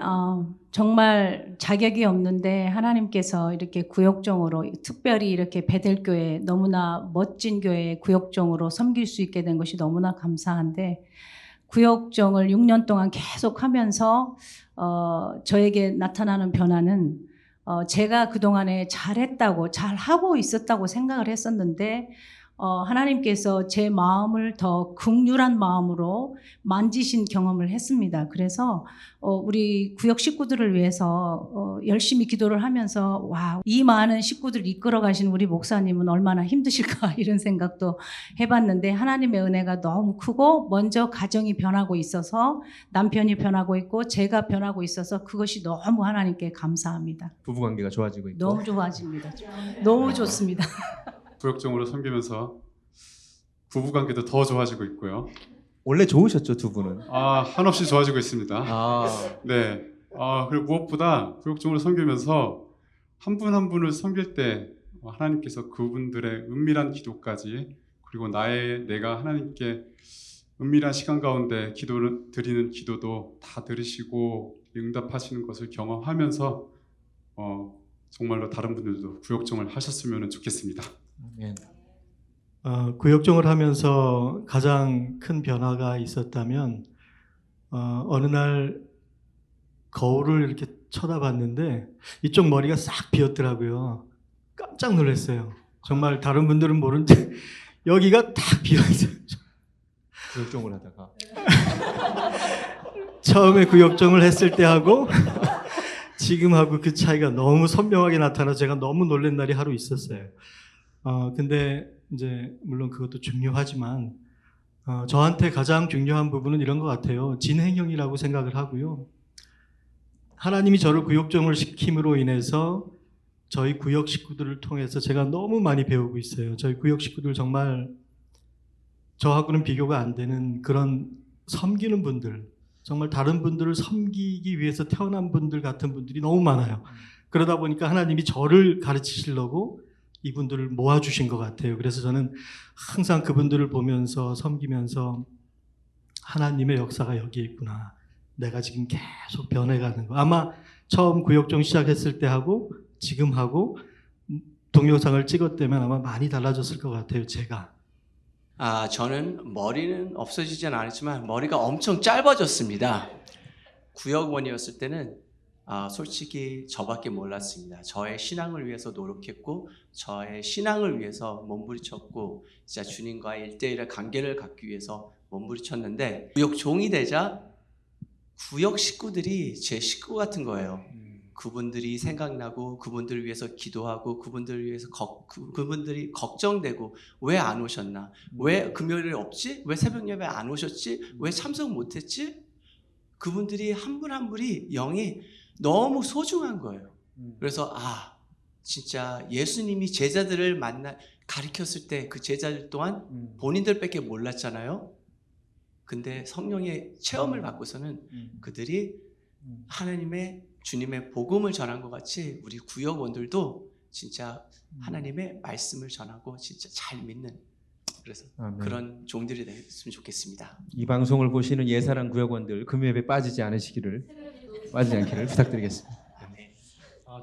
S12: 정말 자격이 없는데 하나님께서 이렇게 구역종으로 특별히 이렇게 베델교회 너무나 멋진 교회 구역종으로 섬길 수 있게 된 것이 너무나 감사한데 구역종을 6년 동안 계속 하면서 저에게 나타나는 변화는 제가 그동안에 잘했다고 잘하고 있었다고 생각을 했었는데 하나님께서 제 마음을 더 긍휼한 마음으로 만지신 경험을 했습니다. 그래서 우리 구역 식구들을 위해서 열심히 기도를 하면서 와, 이 많은 식구들을 이끌어 가신 우리 목사님은 얼마나 힘드실까 이런 생각도 해봤는데 하나님의 은혜가 너무 크고 먼저 가정이 변하고 있어서 남편이 변하고 있고 제가 변하고 있어서 그것이 너무 하나님께 감사합니다.
S3: 부부관계가 좋아지고 있고.
S12: 너무 좋아집니다. 너무 좋습니다.
S18: 구역종으로 섬기면서 부부관계도 더 좋아지고 있고요.
S3: 원래 좋으셨죠, 두 분은?
S18: 한없이 좋아지고 있습니다. 네. 그리고 무엇보다 구역종으로 섬기면서 한 분 한 분을 섬길 때 하나님께서 그분들의 은밀한 기도까지 그리고 내가 하나님께 은밀한 시간 가운데 기도를 드리는 기도도 다 들으시고 응답하시는 것을 경험하면서 정말로 다른 분들도 구역종을 하셨으면 좋겠습니다.
S17: 구역종을 하면서 가장 큰 변화가 있었다면 어느 날 거울을 이렇게 쳐다봤는데 이쪽 머리가 싹 비었더라고요. 깜짝 놀랐어요. 정말 다른 분들은 모르는데 여기가 딱 비어있어요.
S3: 구역종을 하다가
S17: 처음에 구역종을 했을 때하고 지금하고 그 차이가 너무 선명하게 나타나서 제가 너무 놀란 날이 하루 있었어요. 근데 이제 물론 그것도 중요하지만 저한테 가장 중요한 부분은 이런 것 같아요. 진행형이라고 생각을 하고요. 하나님이 저를 구역종을 시킴으로 인해서 저희 구역 식구들을 통해서 제가 너무 많이 배우고 있어요. 저희 구역 식구들 정말 저하고는 비교가 안 되는 그런 섬기는 분들, 정말 다른 분들을 섬기기 위해서 태어난 분들 같은 분들이 너무 많아요. 그러다 보니까 하나님이 저를 가르치시려고 이분들을 모아주신 것 같아요. 그래서 저는 항상 그분들을 보면서 섬기면서 하나님의 역사가 여기에 있구나. 내가 지금 계속 변해가는 거. 아마 처음 구역종 시작했을 때 하고 지금 하고 동영상을 찍었다면 아마 많이 달라졌을 것 같아요. 제가.
S16: 저는 머리는 없어지진 않았지만 머리가 엄청 짧아졌습니다. 구역원이었을 때는 솔직히 저밖에 몰랐습니다. 저의 신앙을 위해서 노력했고 저의 신앙을 위해서 몸부림쳤고 진짜 주님과의 1대1의 관계를 갖기 위해서 몸부림쳤는데 구역종이 되자 구역 식구들이 제 식구 같은 거예요. 그분들이 생각나고 그분들을 위해서 기도하고 그분들을 위해서 그분들이 걱정되고 왜 안 오셨나? 왜 금요일에 없지? 왜 새벽 예배 안 오셨지? 왜 참석 못했지? 그분들이 한 분 한 분이 영이 너무 소중한 거예요. 그래서 진짜 예수님이 제자들을 가르쳤을 때 그 제자들 또한 본인들밖에 몰랐잖아요. 근데 성령의 체험을 받고서는 그들이 하나님의 주님의 복음을 전한 것 같이 우리 구역원들도 진짜 하나님의 말씀을 전하고 진짜 잘 믿는 그래서
S3: 아멘.
S16: 그런 종들이 됐으면 좋겠습니다.
S3: 이 방송을 보시는 예사랑 구역원들 금요일에 빠지지 않기를 부탁드리겠습니다.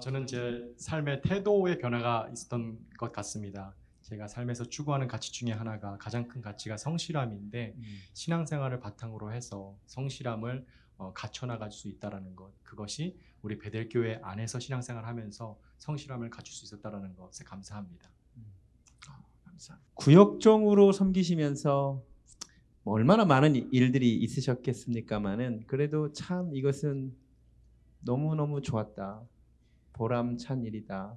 S15: 저는 제 삶의 태도의 변화가 있었던 것 같습니다. 제가 삶에서 추구하는 가치 중에 하나가 가장 큰 가치가 성실함인데 신앙생활을 바탕으로 해서 성실함을 갖춰나갈 수 있다는 것, 그것이 우리 베델교회 안에서 신앙생활하면서 성실함을 갖출 수 있었다는 것에 감사합니다.
S3: 구역종으로 섬기시면서 뭐 얼마나 많은 일들이 있으셨겠습니까마는 그래도 참 이것은 너무너무 좋았다. 보람찬 일이다.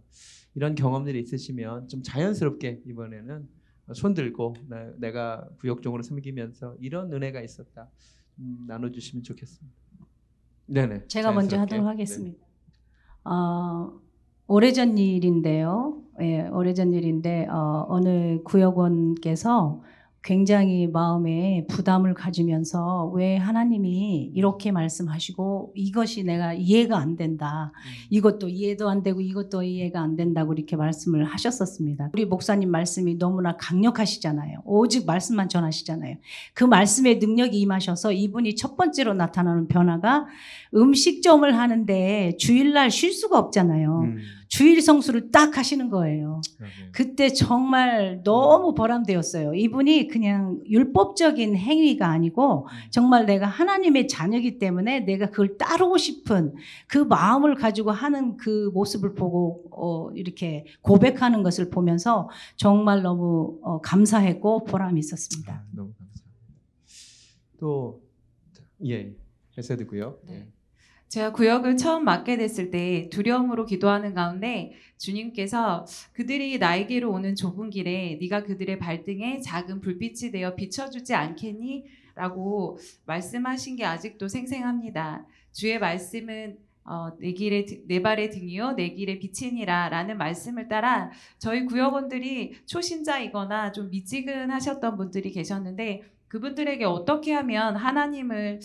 S3: 이런 경험들이 있으시면 좀 자연스럽게 이번에는 손 들고 내가 구역종으로 섬기면서 이런 은혜가 있었다. 나눠주시면 좋겠습니다. 네네.
S12: 제가 먼저
S3: 자연스럽게.
S12: 하도록 하겠습니다. 오래전 일인데요. 예, 오래전 일인데 어느 구역원께서 굉장히 마음에 부담을 가지면서 왜 하나님이 이렇게 말씀하시고 이것이 내가 이해가 안 된다. 이것도 이해도 안 되고 이것도 이해가 안 된다고 이렇게 말씀을 하셨었습니다. 우리 목사님 말씀이 너무나 강력하시잖아요. 오직 말씀만 전하시잖아요. 그 말씀의 능력이 임하셔서 이분이 첫 번째로 나타나는 변화가 음식점을 하는데 주일날 쉴 수가 없잖아요. 주일 성수를 딱 하시는 거예요. 그때 정말 너무 보람되었어요. 이분이 그냥 율법적인 행위가 아니고 정말 내가 하나님의 자녀이기 때문에 내가 그걸 따르고 싶은 그 마음을 가지고 하는 그 모습을 보고 이렇게 고백하는 것을 보면서 정말 너무 감사했고 보람이 있었습니다.
S3: 너무 감사합니다. 또 해세드고요.
S13: 네. 제가 구역을 처음 맡게 됐을 때 두려움으로 기도하는 가운데 주님께서 그들이 나에게로 오는 좁은 길에 네가 그들의 발등에 작은 불빛이 되어 비춰주지 않겠니? 라고 말씀하신 게 아직도 생생합니다. 주의 말씀은 내 발의 등이요 내 길의 빛이니라 라는 말씀을 따라 저희 구역원들이 초신자이거나 좀 미지근하셨던 분들이 계셨는데 그분들에게 어떻게 하면 하나님의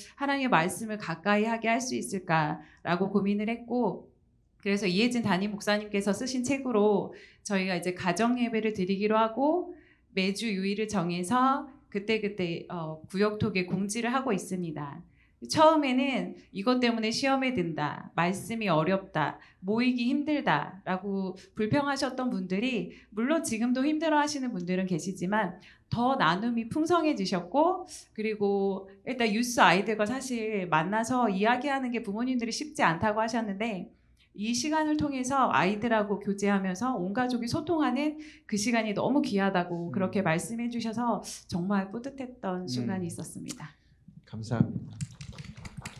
S13: 말씀을 가까이 하게 할 수 있을까라고 고민을 했고 그래서 이혜진 담임 목사님께서 쓰신 책으로 저희가 이제 가정 예배를 드리기로 하고 매주 요일을 정해서 그때 구역톡에 공지를 하고 있습니다. 처음에는 이것 때문에 시험에 든다, 말씀이 어렵다, 모이기 힘들다라고 불평하셨던 분들이 물론 지금도 힘들어하시는 분들은 계시지만 더 나눔이 풍성해지셨고 그리고 일단 유스 아이들과 사실 만나서 이야기하는 게 부모님들이 쉽지 않다고 하셨는데 이 시간을 통해서 아이들하고 교제하면서 온 가족이 소통하는 그 시간이 너무 귀하다고 그렇게 말씀해 주셔서 정말 뿌듯했던 순간이 있었습니다.
S3: 감사합니다.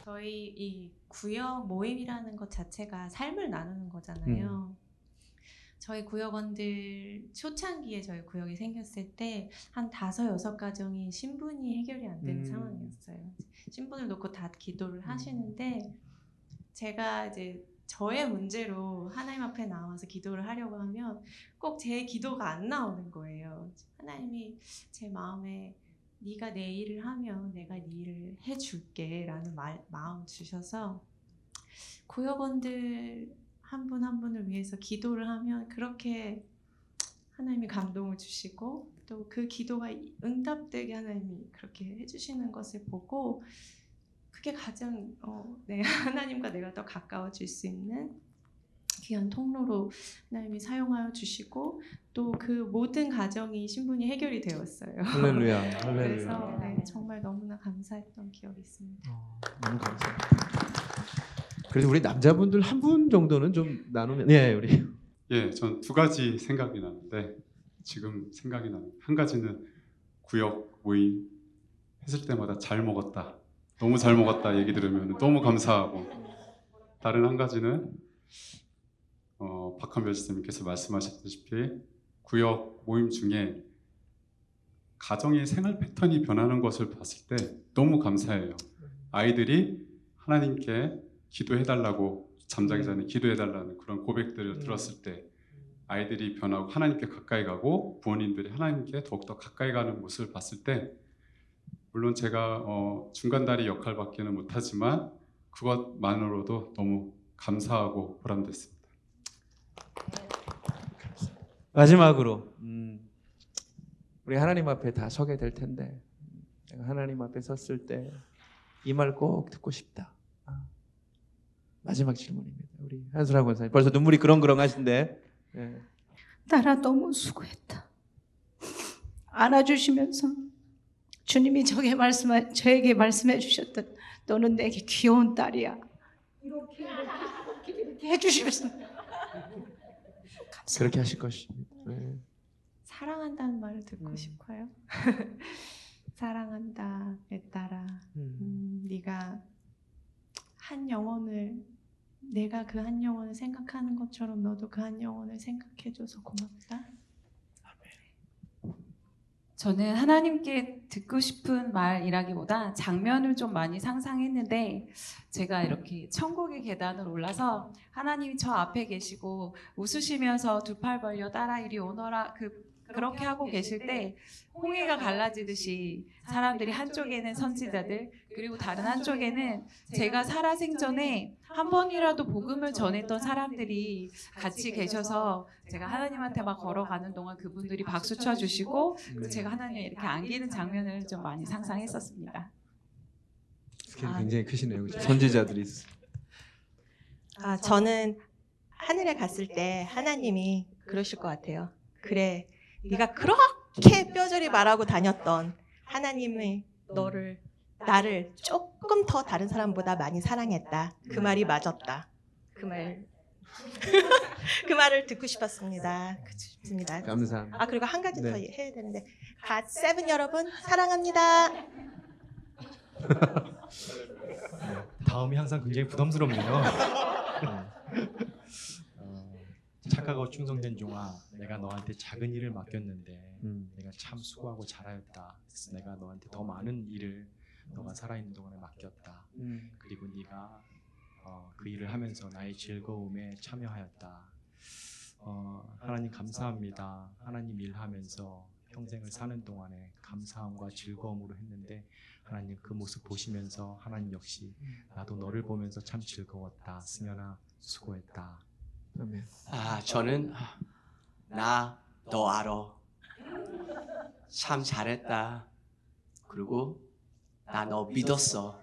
S19: 저희 이 구역 모임이라는 것 자체가 삶을 나누는 거잖아요. 저희 구역원들 초창기에 저희 구역이 생겼을 때 한 5-6가정이 신분이 해결이 안 되는 상황이었어요. 신분을 놓고 다 기도를 하시는데 제가 이제 저의 문제로 하나님 앞에 나와서 기도를 하려고 하면 꼭 제 기도가 안 나오는 거예요. 하나님이 제 마음에 네가 내 일을 하면 내가 네 일을 해줄게 라는 마음 주셔서 구역원들 한 분 한 분을 위해서 기도를 하면 그렇게 하나님이 감동을 주시고 또 그 기도가 응답되게 하나님이 그렇게 해주시는 것을 보고 그게 가장 하나님과 내가 더 가까워질 수 있는 귀한 통로로 하나님이 사용하여 주시고 또 그 모든 가정이 신분이 해결이 되었어요.
S3: 할렐루야.
S19: 그래서 정말 너무나 감사했던 기억이 있습니다.
S3: 너무 감사합니다. 그래도 우리 남자분들 한 분 정도는 좀 나누면 우리
S18: 전 2가지 생각이 나는데 지금 생각이 나는 한 가지는 구역 모임 했을 때마다 잘 먹었다, 너무 잘 먹었다 얘기 들으면 너무 감사하고 다른 한 가지는 박한별 지사님께서 말씀하셨다시피 구역 모임 중에 가정의 생활 패턴이 변하는 것을 봤을 때 너무 감사해요. 아이들이 하나님께 기도해달라고 잠자기 전에 기도해달라는 그런 고백들을 들었을 때 아이들이 변하고 하나님께 가까이 가고 부모님들이 하나님께 더욱더 가까이 가는 모습을 봤을 때 물론 제가 중간다리 역할밖에는 못하지만 그것만으로도 너무 감사하고 보람됐습니다.
S3: 마지막으로 우리 하나님 앞에 다 서게 될 텐데 내가 하나님 앞에 섰을 때 이 말 꼭 듣고 싶다. 마지막 질문입니다. 우리 한수라 권사님 벌써 눈물이 그렁그렁하신데. 예.
S12: 딸아 너무 수고했다. 안아주시면서 주님이 저에게 말씀해 주셨던 너는 내게 귀여운 딸이야. 이렇게 해주시면서
S3: 그렇게 하실 것입니다. 네.
S19: 사랑한다는 말을 듣고 싶어요. 사랑한다, 내 딸아. 네가 한 영혼을 내가 그 한 영혼을 생각하는 것처럼 너도 그 한 영혼을 생각해줘서 고맙다.
S13: 저는 하나님께 듣고 싶은 말이라기보다 장면을 좀 많이 상상했는데 제가 이렇게 천국의 계단을 올라서 하나님이 저 앞에 계시고 웃으시면서 두 팔 벌려 따라 이리 오너라 그렇게 하고 계실 때 홍해가 갈라지듯이 사람들이 한쪽에는 선지자들 그리고 다른 한쪽에는 제가 살아생전에 한 번이라도 복음을 전했던 사람들이 같이 계셔서 제가 하나님한테 막 걸어가는 동안 그분들이 박수 쳐주시고 그리고 제가 하나님을 이렇게 안기는 장면을 좀 많이 상상했었습니다.
S3: 스케일이 굉장히 크시네요. 그렇죠? 선지자들이
S14: 저는 하늘에 갔을 때 하나님이 그러실 것 같아요. 그래, 네가 그렇게 뼈저리 말하고 다녔던 하나님이 나를 조금 더 다른 사람보다 많이 사랑했다. 그 말이 맞았다. 그 말을 듣고 싶었습니다. 좋습니다.
S3: 감사합니다.
S14: 그리고 한 가지 더
S3: 네.
S14: 해야 되는데 갓7 여러분 사랑합니다.
S15: 다음이 항상 굉장히 부담스럽네요. 착하고 충성된 종아, 내가 너한테 작은 일을 맡겼는데 내가 참 수고하고 잘하였다. 그래서 내가 너한테 더 많은 일을 너가 살아있는 동안에 맡겼다. 그리고 네가 그 일을 하면서 나의 즐거움에 참여하였다. 하나님 감사합니다. 하나님 일하면서 평생을 사는 동안에 감사함과 즐거움으로 했는데 하나님 그 모습 보시면서 하나님 역시 나도 너를 보면서 참 즐거웠다. 승현아 수고했다.
S3: 아멘.
S16: 저는 나 너 알아. 참 잘했다. 그리고 나 너 믿었어.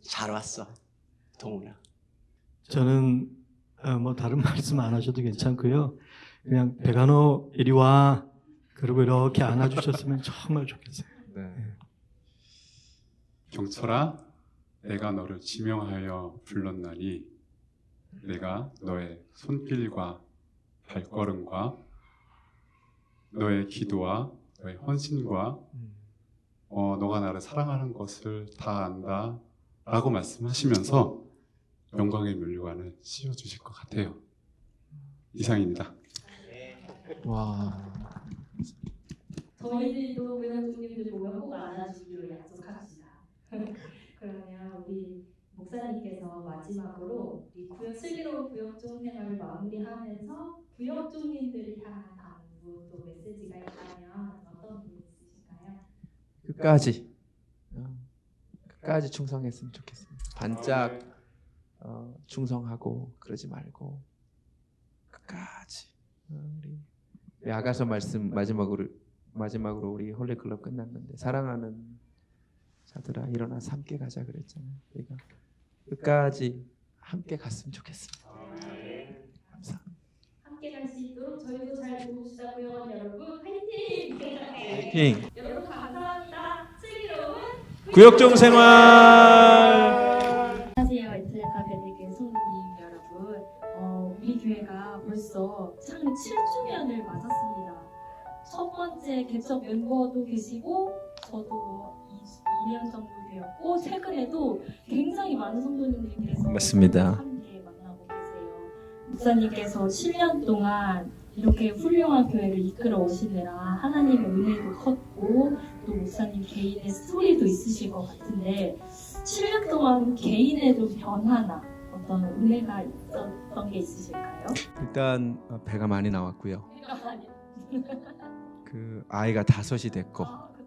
S16: 잘 왔어. 동훈아.
S17: 저는 뭐 다른 말씀 안 하셔도 괜찮고요. 그냥 백한호 이리 와. 그리고 이렇게 안아주셨으면 정말 좋겠어요.
S3: 네.
S18: 경철아, 내가 너를 지명하여 불렀나니 내가 너의 손길과 발걸음과 너의 기도와 너의 헌신과 너가 나를 사랑하는 것을 다 안다 라고 말씀하시면서 영광의 면류관을 씌워주실 것 같아요. 이상입니다.
S3: 와.
S2: 저희들도 구역주님들 보면 꼭 안아주기로 약속합시다. 그러면 우리 목사님께서 마지막으로 이 슬기로운 구역종 생활을 마무리하면서 구역종님들을 향한 안부 또 메시지가 있다면 어떤 게 있으신가요?
S3: 끝까지 충성했으면 좋겠습니다. 반짝 충성하고 그러지 말고 끝까지 우리 아가서 말씀 마지막으로 우리 홀리클럽 끝났는데 사랑하는 자들아 일어나 함께 가자 그랬잖아요. 우리가 끝까지 함께 갔으면 좋겠습니다. 감사합니다.
S2: 함께 갈 수 있도록 저희도 잘 도봅시다. 구역원 여러분 화이팅!
S3: 화이팅!
S2: 여러분 감사합니다. 슬기로운
S3: 구역종 생활.
S2: 안녕하세요. 에틀레카 베들교회 성도님 여러분. 우리 교회가 벌써 창립 7주년을 맞았습니다. 첫 번째 개척 멤버도 계시고 저도 2년 정도 되었고 최근에도 굉장히 많은 성도님들께서
S3: 맞습니다.
S2: 함께 만나고 계세요. 목사님께서 7년 동안 이렇게 훌륭한 교회를 이끌어 오시느라 하나님의 은혜도 컸고 또 목사님 개인의 스토리도 있으실 것 같은데 7년 동안 개인에도 변화나 어떤 은혜가 있었던 게 있으실까요?
S3: 일단 배가 많이 나왔고요. 그 아이가 5이 됐고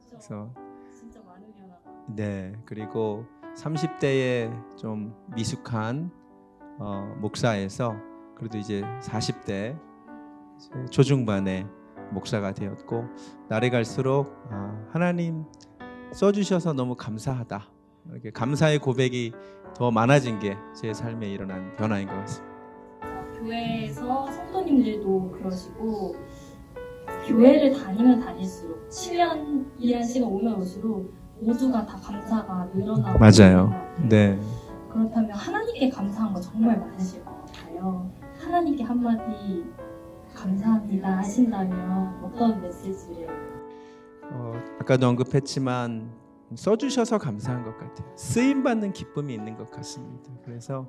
S3: 그래서
S2: 진짜 많은 변화가.
S3: 네 그리고 30대에 좀 미숙한 목사에서 그래도 이제 40대 초중반에 목사가 되었고 날이 갈수록 하나님 써주셔서 너무 감사하다. 이렇게 감사의 고백이 더 많아진 게 제 삶에 일어난 변화인 것 같습니다.
S2: 교회에서 성도님들도 그러시고 교회를 다니면 다닐수록 7년 일한 시간 오면 올수록 모두가 다 감사가 늘어나고
S3: 맞아요. 네.
S2: 그렇다면 하나님께 감사한 거 정말 많으실 것 같아요. 하나님께 한마디 감사합니다 하신다면 어떤 메시지를?
S3: 아까도 언급했지만 써주셔서 감사한 것 같아요. 쓰임받는 기쁨이 있는 것 같습니다. 그래서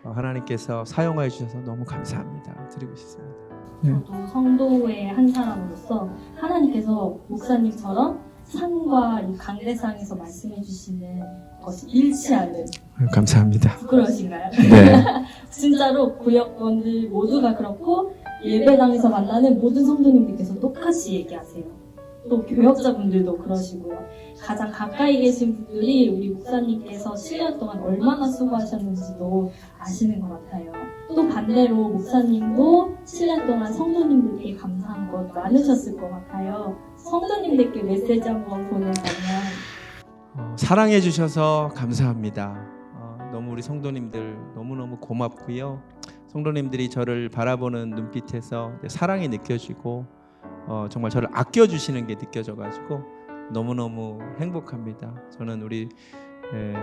S3: 하나님께서 사용해 주셔서 너무 감사합니다 드리고 싶습니다.
S2: 저도 성도의 한 사람으로서 하나님께서 목사님처럼 상과 이 강대상에서 말씀해 주시는 것이 잃지 않는
S3: 감사합니다.
S2: 부끄러우신가요?
S3: 네.
S2: 진짜로 구역원들 모두가 그렇고 예배당에서 만나는 모든 성도님들께서 똑같이 얘기하세요. 또 교역자분들도 그러시고요. 가장 가까이 계신 분들이 우리 목사님께서 7년 동안 얼마나 수고하셨는지도 아시는 것 같아요. 또 반대로 목사님도 7년 동안 성도님들께 감사한 것 많으셨을 것 같아요. 성도님들께 메시지 한번 보낸다면
S3: 사랑해 주셔서 감사합니다. 너무 우리 성도님들 너무너무 고맙고요. 성도님들이 저를 바라보는 눈빛에서 사랑이 느껴지고 정말 저를 아껴주시는 게 느껴져가지고 너무너무 행복합니다. 저는 우리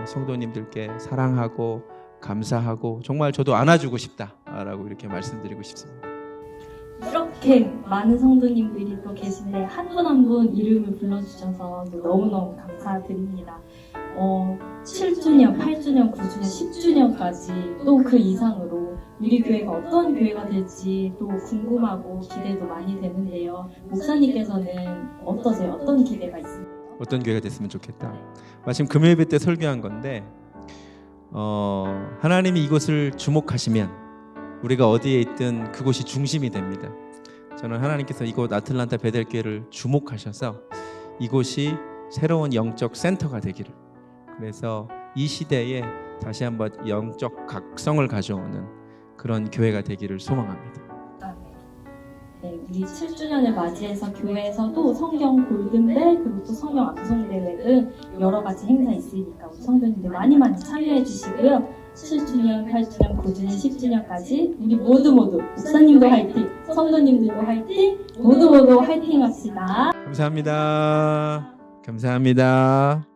S3: 성도님들께 사랑하고 감사하고 정말 저도 안아주고 싶다라고 이렇게 말씀드리고 싶습니다.
S2: 이렇게 많은 성도님들이 또 계신데 한 분 한 분 이름을 불러주셔서 또 너무너무 감사드립니다. 7주년, 8주년, 9주년, 10주년까지 또 그 이상으로 우리 교회가 어떤 교회가 될지 또 궁금하고 기대도 많이 되는데요. 목사님께서는 어떠세요? 어떤 기대가 있습니까?
S3: 어떤 교회가 됐으면 좋겠다. 마침 금요 예배 때 설교한 건데 하나님이 이곳을 주목하시면 우리가 어디에 있든 그곳이 중심이 됩니다. 저는 하나님께서 이곳 아틀란타 베델교회를 주목하셔서 이곳이 새로운 영적 센터가 되기를, 그래서 이 시대에 다시 한번 영적 각성을 가져오는 그런 교회가 되기를 소망합니다.
S2: 네, 우리 7주년을 맞이해서 교회에서도 성경 골든벨 그리고 또 성경 암송대회 등 여러 가지 행사 있으니까 우리 성도님들 많이 참여해 주시고요. 7주년, 8주년, 9주년, 10주년까지 우리 모두 목사님도 화이팅, 성도님들도 화이팅, 모두 화이팅 합시다.
S3: 감사합니다. 감사합니다.